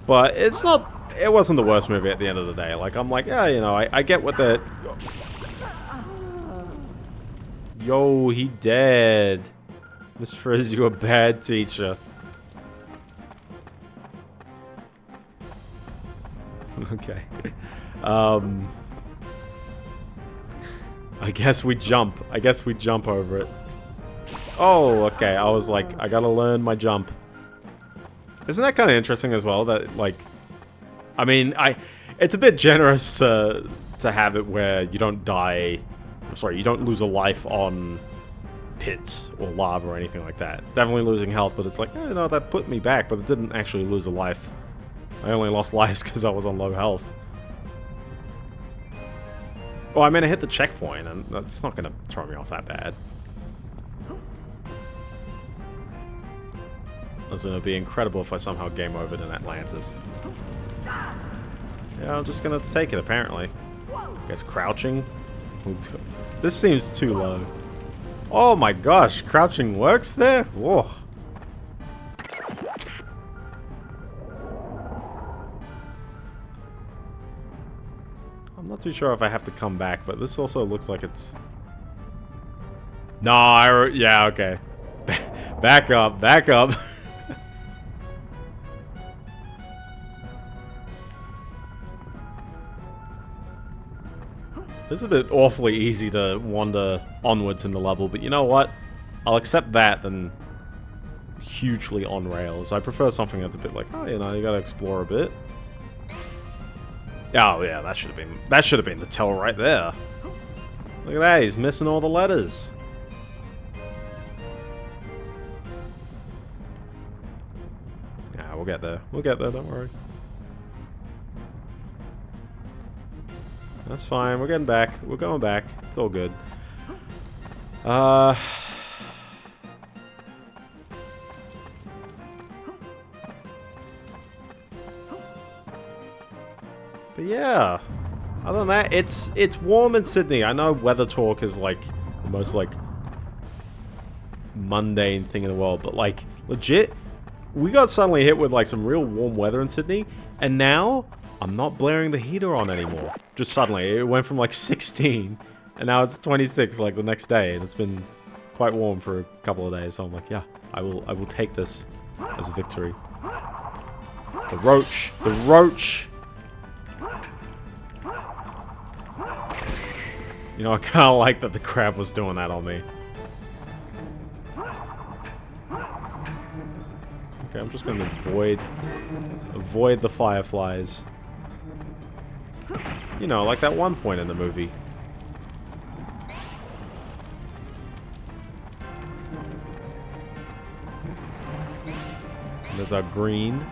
But it's not, it wasn't the worst movie at the end of the day. Like, I'm like, yeah, you know, I get what the... Yo, he dead. Miss Frizz, you a bad teacher. Okay. I guess we jump. I guess we jump over it. Oh, okay. I was like, I gotta learn my jump. Isn't that kind of interesting as well? That, like, I mean, it's a bit generous to have it where you don't die. Sorry, you don't lose a life on pits or lava or anything like that. Definitely losing health, but it's like, you know, that put me back, but it didn't actually lose a life. I only lost lives because I was on low health. Oh, I mean, I hit the checkpoint, and that's not going to throw me off that bad. It's going to be incredible if I somehow game overed in Atlantis. Yeah, I'm just going to take it, apparently. I guess crouching. This seems too low. Oh my gosh, crouching works there? Whoa. I'm not too sure if I have to come back, but this also looks like it's... No, yeah, okay. Back up, back up. This is a bit awfully easy to wander onwards in the level, but you know what? I'll accept that than hugely on rails. I prefer something that's a bit like, oh, you know, you gotta explore a bit. Oh yeah, that should have been the tell right there. Look at that, he's missing all the letters. Yeah, we'll get there. We'll get there, don't worry. That's fine, we're getting back. We're going back. It's all good. But yeah. Other than that, it's warm in Sydney. I know weather talk is like the most like mundane thing in the world, but like legit, we got suddenly hit with like some real warm weather in Sydney, and now I'm not blaring the heater on anymore. Just suddenly, it went from like 16, and now it's 26 like the next day, and it's been quite warm for a couple of days. So I'm like, yeah, I will take this as a victory. The roach, the roach. You know, I kind of like that the crab was doing that on me. Okay, I'm just gonna avoid the fireflies. You know, like that one point in the movie. There's our green.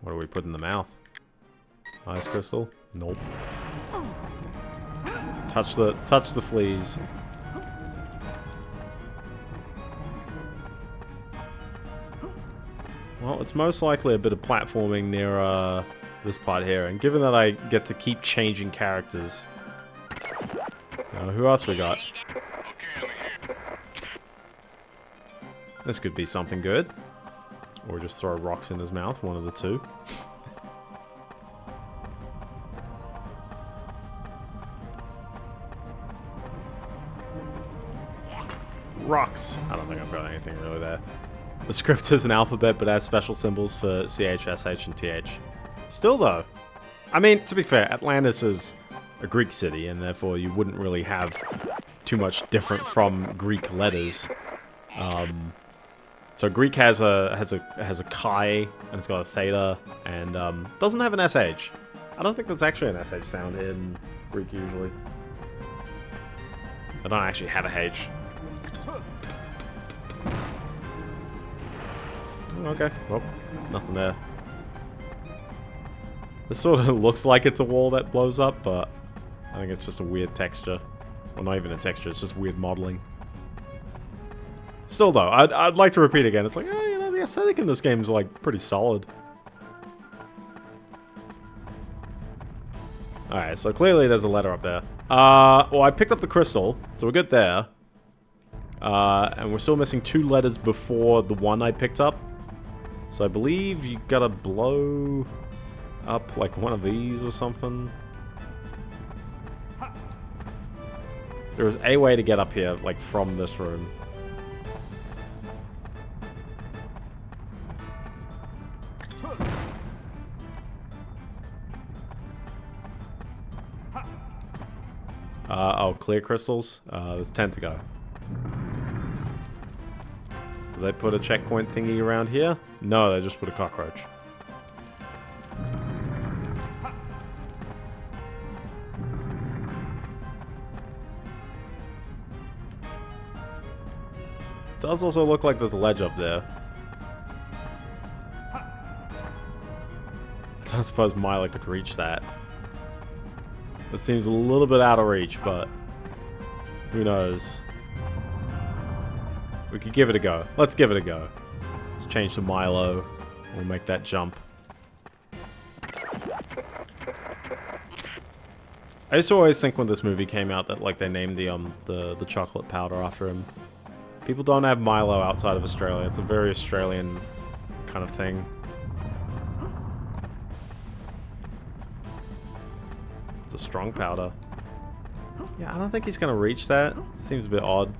What do we put in the mouth? Ice crystal? Nope. Touch the fleas. Well, it's most likely a bit of platforming near this part here, and given that I get to keep changing characters, who else we got? This could be something good, or just throw rocks in his mouth, one of the two. Rocks. I don't think I've got anything really there. The script is an alphabet, but has special symbols for CH, SH, and TH. Still, though, I mean, to be fair, Atlantis is a Greek city, and therefore you wouldn't really have too much different from Greek letters. So Greek has a chi, and it's got a theta, and doesn't have an SH. I don't think there's actually an SH sound in Greek usually. I don't actually have a H. Okay, well, nothing there. This sort of looks like it's a wall that blows up, but I think it's just a weird texture. Well, not even a texture, it's just weird modeling. Still though, I'd like to repeat again, it's like, oh, the aesthetic in this game is like pretty solid. Alright, so clearly there's a letter up there. Well, I picked up the crystal, so we're good there. And we're still missing 2 letters before the one I picked up. So I believe you gotta blow up like one of these or something. There is a way to get up here, like from this room. Oh, clear crystals. There's 10 to go. Do they put a checkpoint thingy around here? No, they just put a cockroach. Does also look like there's a ledge up there. I don't suppose Mila could reach that. It seems a little bit out of reach, but who knows? We could give it a go. Let's give it a go. Let's change to Milo. We'll make that jump. I used to always think when this movie came out that like they named the chocolate powder after him. People don't have Milo outside of Australia. It's a very Australian kind of thing. It's a strong powder. Yeah, I don't think he's gonna reach that. Seems a bit odd.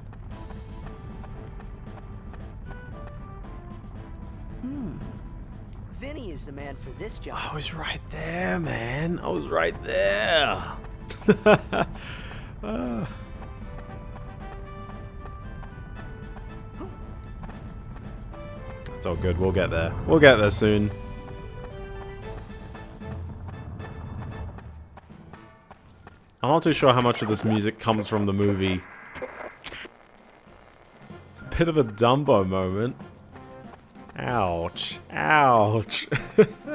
Vinny is the man for this job. I was right there, man. I was right there. It's all good. We'll get there. We'll get there soon. I'm not too sure how much of this music comes from the movie. Bit of a Dumbo moment. Ouch. Ouch. But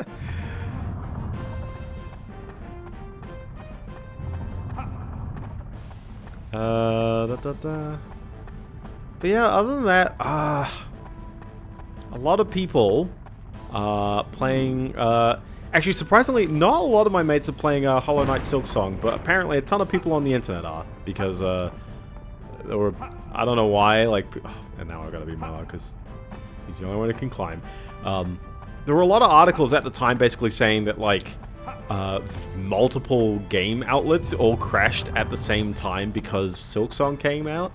yeah, other than that, a lot of people playing, actually surprisingly, not a lot of my mates are playing Hollow Knight Silksong, but apparently a ton of people on the internet are, because there were, I don't know why, like, and now I've got to be Milo, because he's the only one who can climb. There were a lot of articles at the time basically saying that, like, multiple game outlets all crashed at the same time because Silksong came out.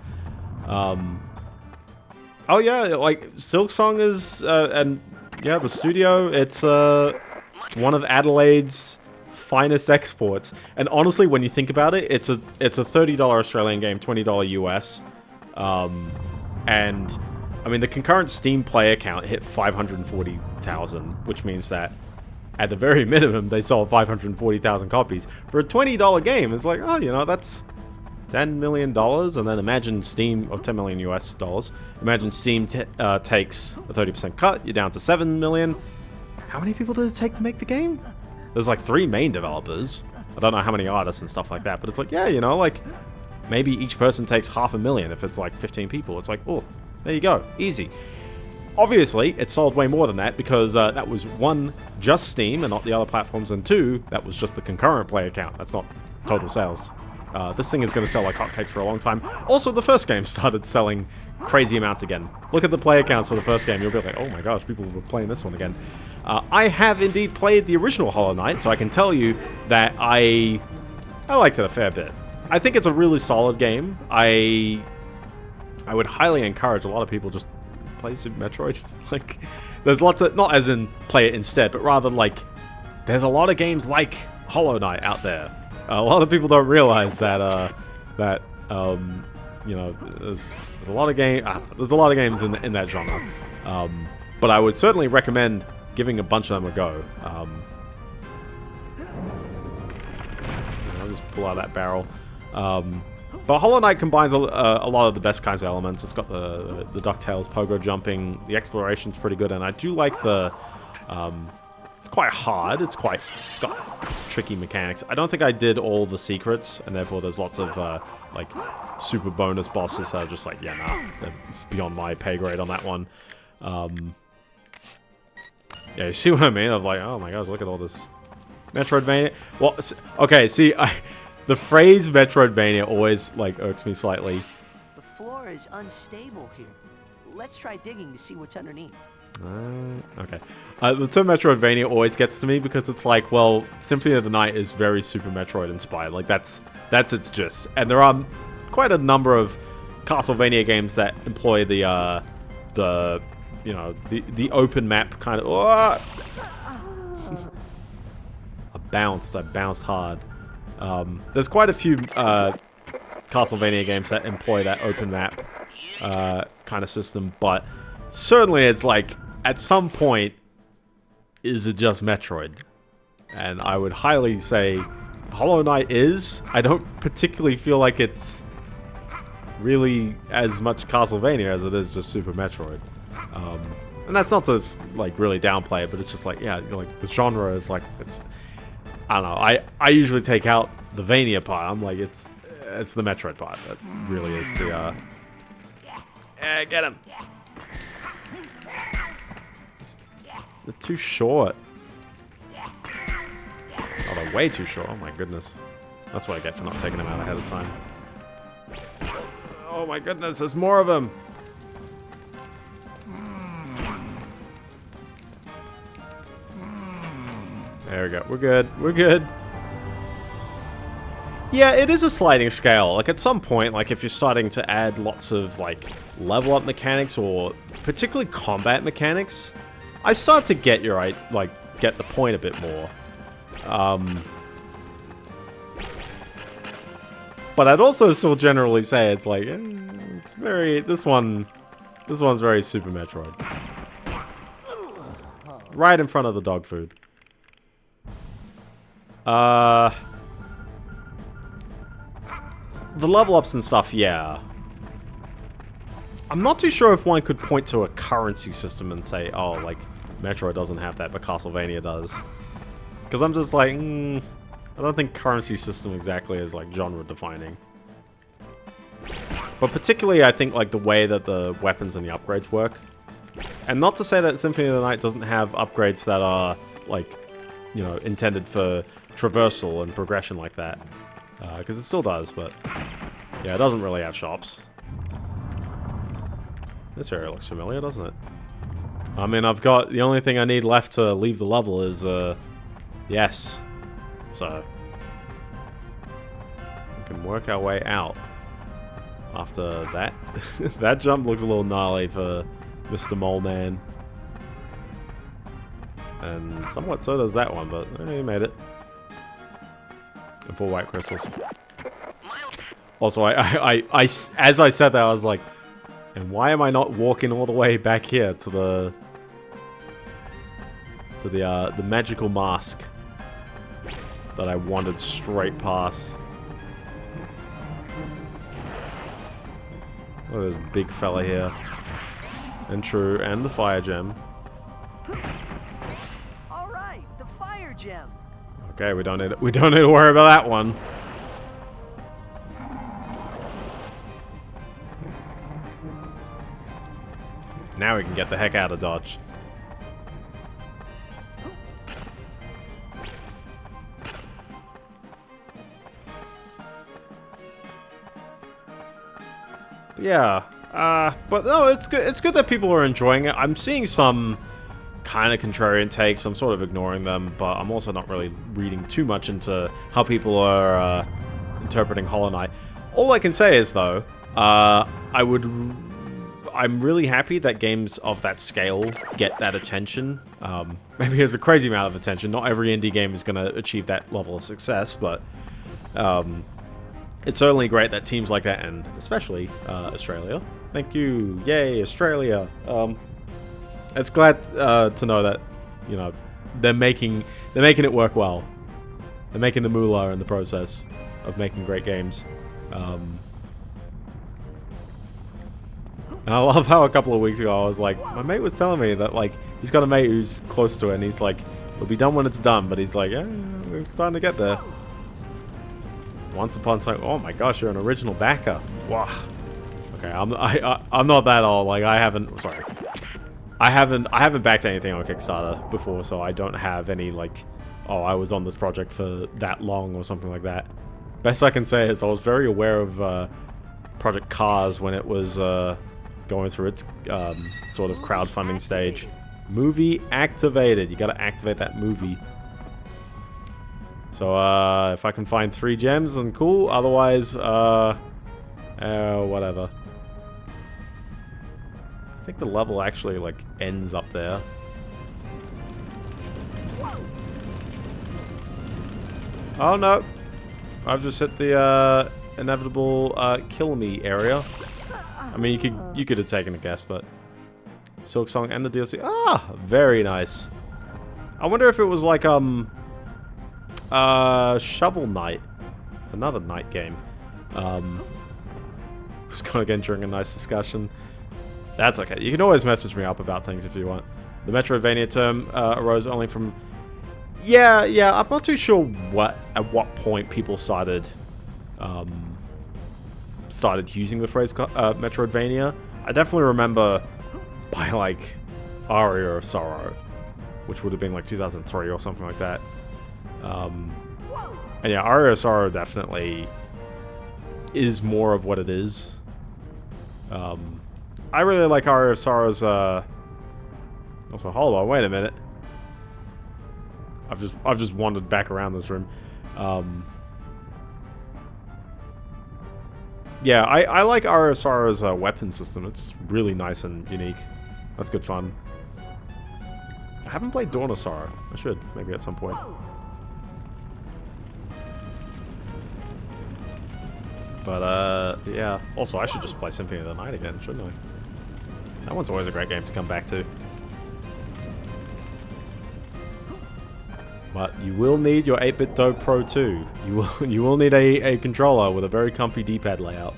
Oh yeah, like, Silksong is, and yeah, the studio, it's one of Adelaide's finest exports. And honestly, when you think about it, it's a $30 Australian game, $20 US. And I mean, the concurrent Steam player count hit 540,000, which means that at the very minimum, they sold 540,000 copies. For a $20 game, it's like, oh, you know, that's $10 million. And then imagine Steam, or 10 million US dollars. Imagine Steam takes a 30% cut, you're down to 7 million. How many people did it take to make the game? There's like 3 main developers. I don't know how many artists and stuff like that, but it's like, yeah, you know, like, maybe each person takes $500,000 if it's like 15 people. It's like, oh, there you go, easy. Obviously, it sold way more than that because that was 1, just Steam and not the other platforms, and 2, that was just the concurrent player count. That's not total sales. This thing is going to sell like hotcakes for a long time. Also, the first game started selling crazy amounts again. Look at the player counts for the first game. You'll be like, oh my gosh, people were playing this one again. I have indeed played the original Hollow Knight, so I can tell you that I liked it a fair bit. I think it's a really solid game. I would highly encourage a lot of people just play Super Metroid. Like, there's lots of, not as in play it instead, but rather like, there's a lot of games like Hollow Knight out there. A lot of people don't realize that you know, there's a lot of games in that genre. But I would certainly recommend giving a bunch of them a go. I'll just pull out that barrel. But Hollow Knight combines a lot of the best kinds of elements. It's got the DuckTales pogo jumping. The exploration's pretty good, and I do like the. It's quite hard. It's got tricky mechanics. I don't think I did all the secrets, and therefore there's lots of like super bonus bosses that are just like, yeah, nah, they're beyond my pay grade on that one. Yeah, you see what I mean? I'm like, oh my gosh, look at all this Metroidvania. Well, okay, see, the phrase Metroidvania always like irks me slightly. The floor is unstable here. Let's try digging to see what's underneath. Okay. The term Metroidvania always gets to me because it's like, well, Symphony of the Night is very Super Metroid inspired. Like, that's its gist. And there are quite a number of Castlevania games that employ the you know, the open map kind of. Oh! I bounced hard. There's quite a few Castlevania games that employ that open map kind of system, but certainly it's like, at some point, is it just Metroid? And I would highly say Hollow Knight is. I don't particularly feel like it's really as much Castlevania as it is just Super Metroid. And that's not to like really downplay it, but it's just like, yeah, like the genre is like, it's, I don't know, I usually take out the Vania part. I'm like, it's the Metroid part that really is the get him. They're too short. Oh, they're way too short. Oh my goodness. That's what I get for not taking them out ahead of time. Oh my goodness, there's more of them. There we go. We're good. We're good. Yeah, it is a sliding scale. Like, at some point, like, if you're starting to add lots of, like, level up mechanics or particularly combat mechanics, I start to get get the point a bit more. But I'd also still generally say it's like, it's very, this one's very Super Metroid. Right in front of the dog food. The level ups and stuff, yeah. I'm not too sure if one could point to a currency system and say, oh, like, Metroid doesn't have that, but Castlevania does. Because I'm just like, I don't think currency system exactly is, like, genre defining. But particularly, I think, like, the way that the weapons and the upgrades work. And not to say that Symphony of the Night doesn't have upgrades that are, like, you know, intended for traversal and progression like that. Because it still does, but yeah, it doesn't really have shops. This area looks familiar, doesn't it? I mean, I've got, the only thing I need left to leave the level is, yes. So, we can work our way out after that. That jump looks a little gnarly for Mr. Mole Man. And somewhat so does that one, but he made it. And 4 white crystals. Also, I as I said that, I was like, and why am I not walking all the way back here to the magical mask that I wandered straight past? Look at this big fella here. And true, and the fire gem. gem. Okay, we don't need to worry about that one. Now we can get the heck out of Dodge. Yeah, but no, it's good. It's good that people are enjoying it. I'm seeing some kind of contrarian takes. I'm sort of ignoring them, but I'm also not really reading too much into how people are interpreting Hollow Knight. All I can say is, though, I'm really happy that games of that scale get that attention. Maybe there's a crazy amount of attention. Not every indie game is going to achieve that level of success, but it's certainly great that teams like that, and especially Australia. Thank you, yay, Australia. It's glad to know that, you know, they're making it work well. They're making the moolah in the process of making great games. And I love how a couple of weeks ago I was like, my mate was telling me that, like, he's got a mate who's close to it, and he's like, it'll be done when it's done, but he's like, yeah, it's starting to get there. Once upon a time, oh my gosh, you're an original backer. Wow. Okay, I'm not that old. Like, I haven't backed anything on Kickstarter before, so I don't have any, like, oh, I was on this project for that long or something like that. Best I can say is I was very aware of Project Cars when it was going through its sort of crowdfunding stage. Movie activated. You gotta activate that movie. So if I can find 3 gems, then cool. Otherwise, whatever. I think the level actually, like, ends up there. Oh no! I've just hit the inevitable kill me area. I mean, you could have taken a guess, but Silk Song and the DLC. Ah, very nice. I wonder if it was like Shovel Knight, another Knight game. Was going again during a nice discussion. That's okay. You can always message me up about things if you want. The Metroidvania term arose only from. Yeah. I'm not too sure at what point people started using the phrase Metroidvania. I definitely remember by, like, Aria of Sorrow, which would have been like 2003 or something like that. And yeah, Aria of Sorrow definitely is more of what it is. I really like Aria of Sorrow's. Also, hold on, wait a minute. I've just wandered back around this room. Yeah, I like Aria of Sorrow's weapon system. It's really nice and unique. That's good fun. I haven't played Dawn of Sorrow. I should, maybe at some point. But, yeah. Also, I should just play Symphony of the Night again, shouldn't I? That one's always a great game to come back to. But you will need your 8-bit Do Pro 2. You will need a controller with a very comfy D-pad layout.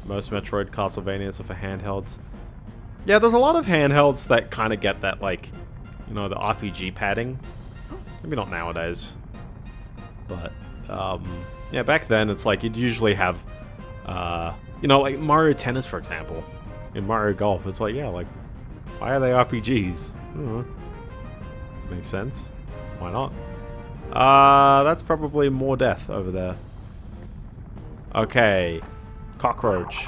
Most Metroid Castlevanias are for handhelds. Yeah, there's a lot of handhelds that kind of get that, like, you know, the RPG padding. Maybe not nowadays. But, yeah, back then it's like you'd usually have, you know, like Mario Tennis, for example. In Mario Golf, it's like, yeah, like, why are they RPGs? I don't know. Makes sense. Why not? That's probably more death over there. Okay. Cockroach.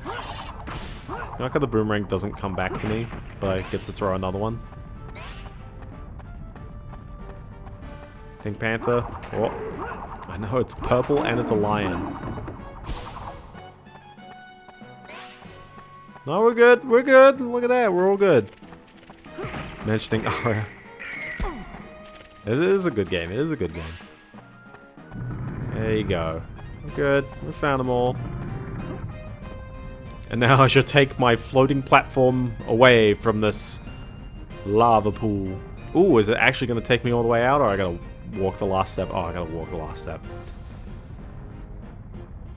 I like how the boomerang doesn't come back to me, but I get to throw another one. Pink Panther. Oh. I know, it's purple and it's a lion. No, we're good. We're good. Look at that. We're all good. Mentioning Aria. It is a good game. It is a good game. There you go. We're good. We found them all. And now I should take my floating platform away from this lava pool. Ooh, is it actually going to take me all the way out, or I gotta walk the last step? Oh, I gotta walk the last step.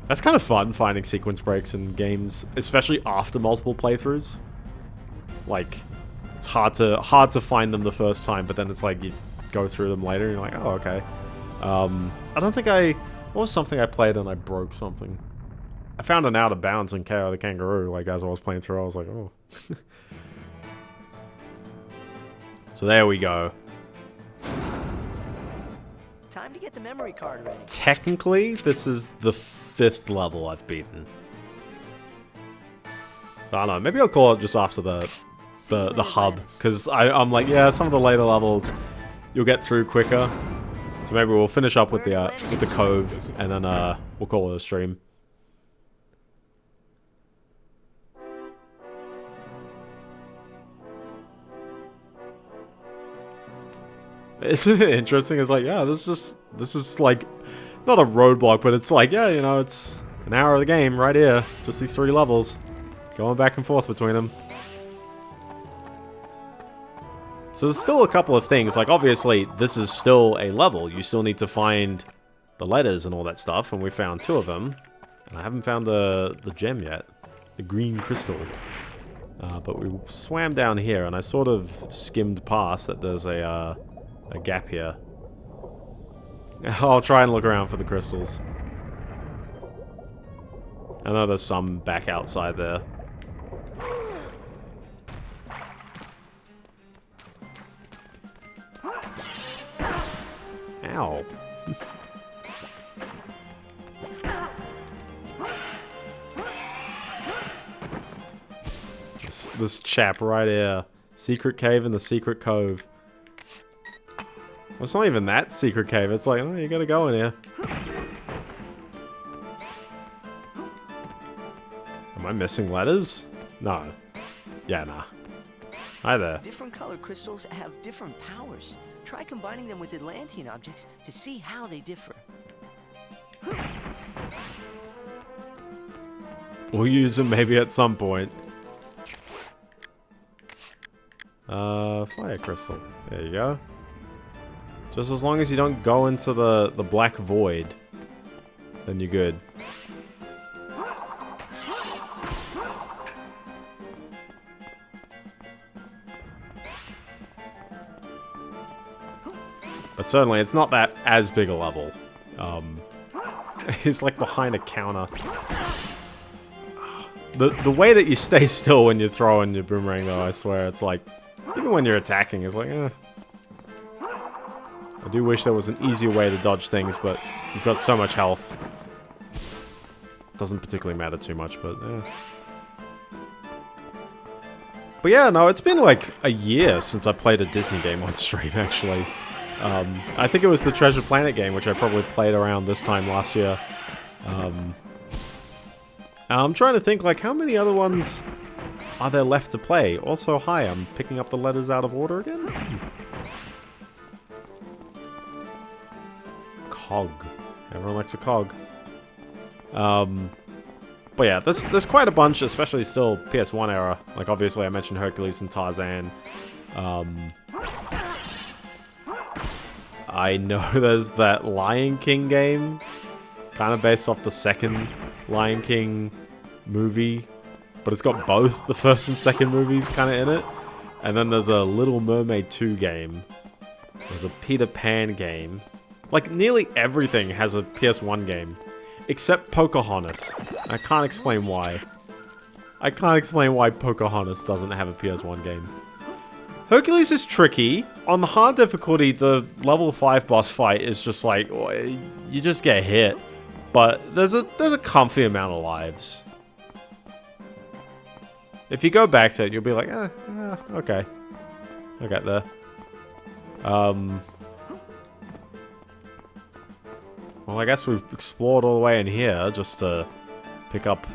That's kind of fun, finding sequence breaks in games, especially after multiple playthroughs. Like, it's hard to find them the first time, but then it's like you go through them later and you're like, oh, okay. I don't think what was something I played and I broke something? I found an out of bounds in Kao the Kangaroo, like as I was playing through, I was like, oh. So there we go. Time to get the memory card ready. Technically, this is the 5th level I've beaten. So I don't know, maybe I'll call it just after the hub, because I'm like, yeah, some of the later levels you'll get through quicker. So maybe we'll finish up with the cove, and then we'll call it a stream. Isn't it interesting? It's like, yeah, this is like not a roadblock, but it's like, yeah, you know, it's an hour of the game right here, just these 3 levels, going back and forth between them. So there's still a couple of things, like obviously this is still a level, you still need to find the letters and all that stuff, and we found 2 of them, and I haven't found the gem yet, the green crystal. But we swam down here, and I sort of skimmed past that there's a gap here. I'll try and look around for the crystals. I know there's some back outside there. Ow. This chap right here. Secret cave in the secret cove. Well, it's not even that secret cave. It's like, oh, you gotta go in here. Am I missing letters? No. Yeah, nah. Hi there. Different colored crystals have different powers. Try combining them with Atlantean objects to see how they differ. We'll use them maybe at some point. Fire crystal. There you go. Just as long as you don't go into the black void, then you're good. But certainly, it's not that as big a level. It's like behind a counter. The way that you stay still when you're throwing your boomerang, though, I swear, it's like, even when you're attacking, it's like, eh. I do wish there was an easier way to dodge things, but you've got so much health. Doesn't particularly matter too much, but yeah. But yeah, no, it's been like a year since I played a Disney game on stream, actually. I think it was the Treasure Planet game, which I probably played around this time last year. I'm trying to think, like, how many other ones are there left to play? Also, hi, I'm picking up the letters out of order again? Cog. Everyone likes a cog. But yeah, there's quite a bunch, especially still PS1 era. Like, obviously, I mentioned Hercules and Tarzan. I know there's that Lion King game, kind of based off the second Lion King movie, but it's got both the first and second movies kind of in it. And then there's a Little Mermaid 2 game. There's a Peter Pan game. Like, nearly everything has a PS1 game, except Pocahontas. I can't explain why. I can't explain why Pocahontas doesn't have a PS1 game. Hercules is tricky. On the hard difficulty, the level 5 boss fight is just like, you just get hit. But there's a comfy amount of lives. If you go back to it, you'll be like, okay. I got there. Well, I guess we've explored all the way in here just to pick up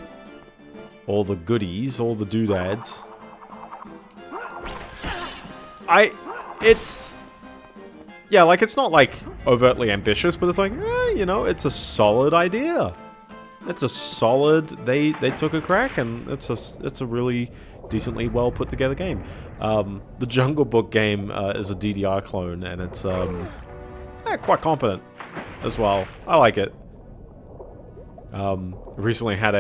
all the goodies, all the doodads. Yeah, like, it's not, like, overtly ambitious, but it's like, you know, it's a solid idea. It's a solid, they took a crack, and it's a really decently well put together game. The Jungle Book game is a DDR clone, and it's quite competent as well. I like it. Recently had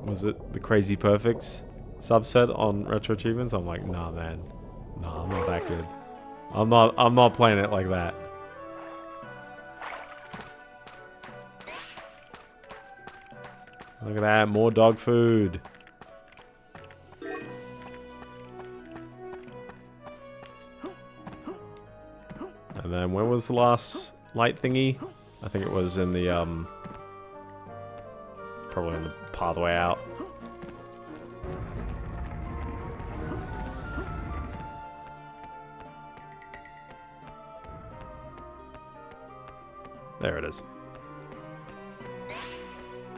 was it the Crazy Perfects subset on Retro Achievements? I'm like, nah, man. Nah, I'm not that good. I'm not playing it like that. Look at that, more dog food. And then where was the last light thingy? I think it was in the probably in the pathway out. There it is.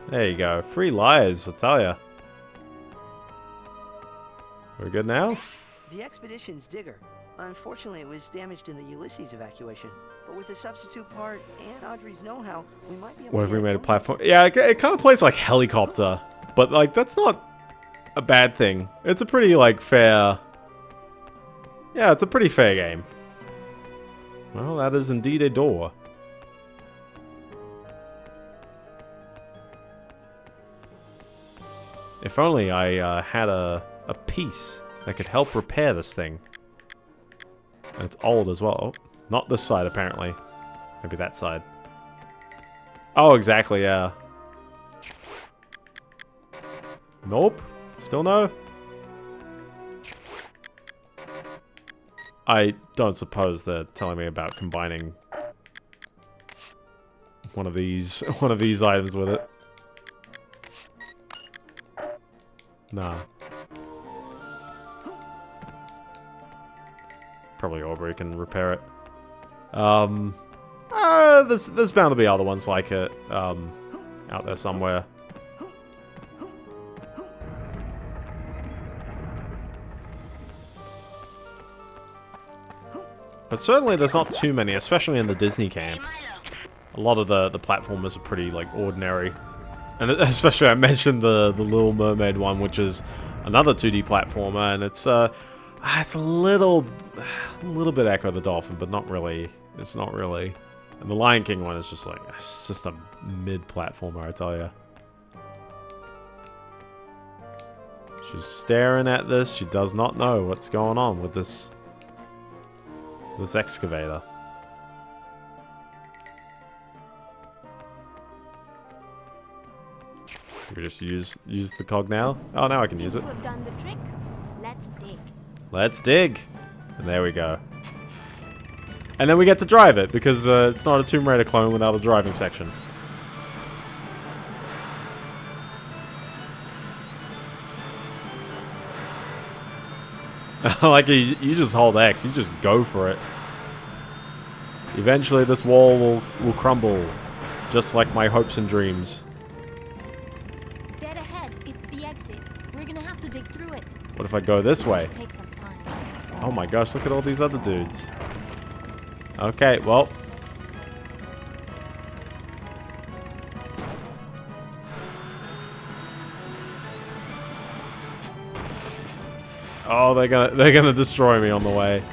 There you go. Free lies, I tell ya. We're good now? The expedition's digger. Unfortunately, it was damaged in the Ulysses evacuation. But with a substitute part and Audrey's know-how, we might be able What if to we get made a going. platform? Yeah, it kind of plays like helicopter. But, like, that's not a bad thing. It's a pretty, like, fair... Yeah, it's a pretty fair game. Well, that is indeed a door. If only I had a piece that could help repair this thing. And it's old as well. Oh, not this side, apparently. Maybe that side. Oh, exactly, yeah. Nope. Still no? I don't suppose they're telling me about combining one of these items with it. Nah. Probably Aubrey can repair it. There's bound to be other ones like it, out there somewhere. But certainly there's not too many, especially in the Disney camp. A lot of the platformers are pretty, like, ordinary. And especially I mentioned the Little Mermaid one, which is another 2D platformer, and it's a little bit Echo the Dolphin, but not really. It's not really. And the Lion King one is just like, it's just a mid-platformer, I tell ya. She's staring at this. She does not know what's going on with this excavator. Do we just use the cog now? Oh, now I can use it. Seem to have done the trick. Let's dig. Let's dig. And there we go. And then we get to drive it, because it's not a Tomb Raider clone without a driving section. Like, you just hold X, you just go for it. Eventually this wall will crumble, just like my hopes and dreams. Dead ahead, it's the exit. We're gonna have to dig through it. What if I go this way? Might take some time. Oh my gosh, look at all these other dudes. Okay, well. Oh, they're gonna destroy me on the way.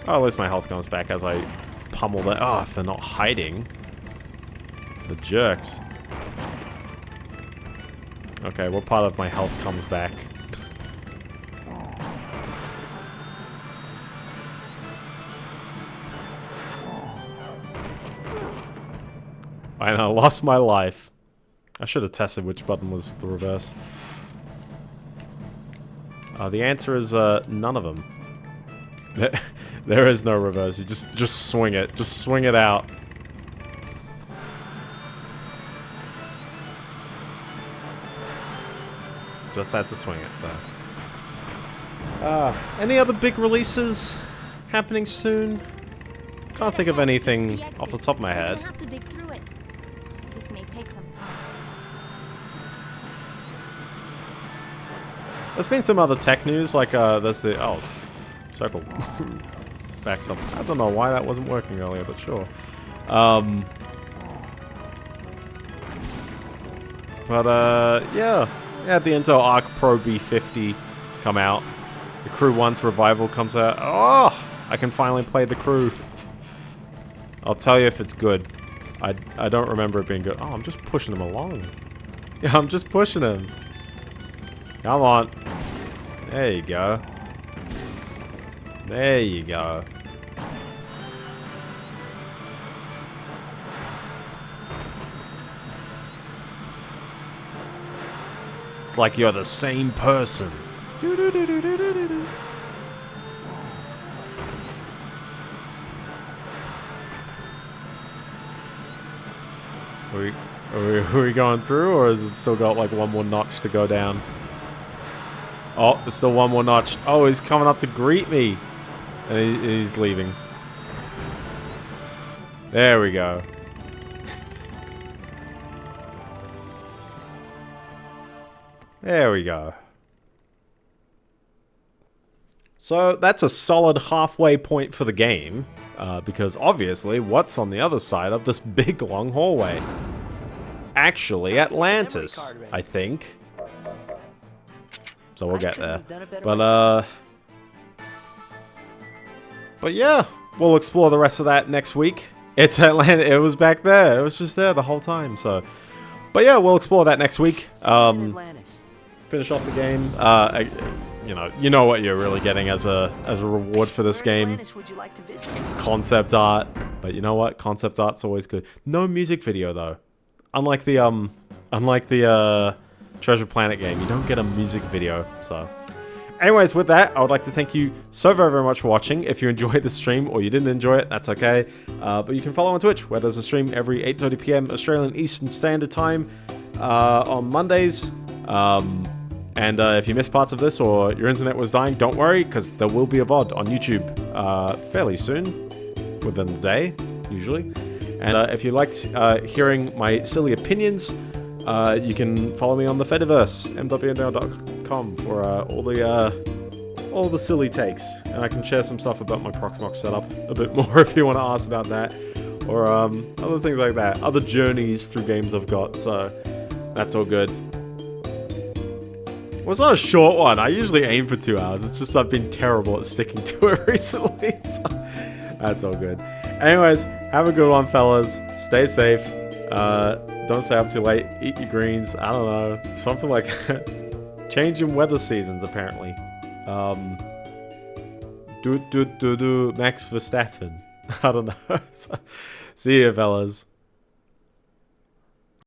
Oh, at least my health comes back as I pummel them. Oh, if they're not hiding. The jerks. Okay, what part of my health comes back? I lost my life. I should have tested which button was the reverse. The answer is none of them. There is no reverse. You just swing it. Just swing it out. Just had to swing it, so. Any other big releases happening soon? Can't think of anything off the top of my We're head. gonna have to dig through it. This may take some time. There's been some other tech news, like there's the circle backs up. I don't know why that wasn't working earlier, but sure. Yeah, the Intel Arc Pro B50 come out. The Crew 1's revival comes out. Oh, I can finally play the Crew. I'll tell you if it's good. I don't remember it being good. Oh, I'm just pushing him along. Yeah, I'm just pushing him. Come on. There you go. There you go. It's like you're the same person. Do-do-do-do-do-do-do. Are we going through, or has it still got like one more notch to go down? Oh, there's still one more notch. Oh, he's coming up to greet me. And he's leaving. There we go. There we go. So that's a solid halfway point for the game. Because obviously, what's on the other side of this big long hallway? Actually, Atlantis, I think. So we'll get there. But yeah, we'll explore the rest of that next week. It's Atlanta. It was back there. It was just there the whole time. So, but yeah, we'll explore that next week. Finish off the game. You know what you're really getting as a reward for this game. Concept art. But you know what? Concept art's always good. No music video though. Unlike the Treasure Planet game, you don't get a music video. So, anyways, with that, I would like to thank you so very, very much for watching. If you enjoyed the stream or you didn't enjoy it, that's okay. But you can follow on Twitch, where there's a stream every 8:30 p.m. Australian Eastern Standard Time on Mondays. And if you missed parts of this or your internet was dying, don't worry, because there will be a VOD on YouTube fairly soon, within the day, usually. And if you liked hearing my silly opinions, you can follow me on the Fediverse, mwndale.com, for all the silly takes. And I can share some stuff about my Proxmox setup a bit more if you want to ask about that, or other things like that, other journeys through games I've got. So that's all good. It was not a short one. I usually aim for 2 hours. It's just I've been terrible at sticking to it recently. So that's all good. Anyways, have a good one, fellas. Stay safe. Don't stay up too late. Eat your greens. I don't know. Something like that. Changing weather seasons, apparently. Max Verstappen. I don't know. See you, fellas.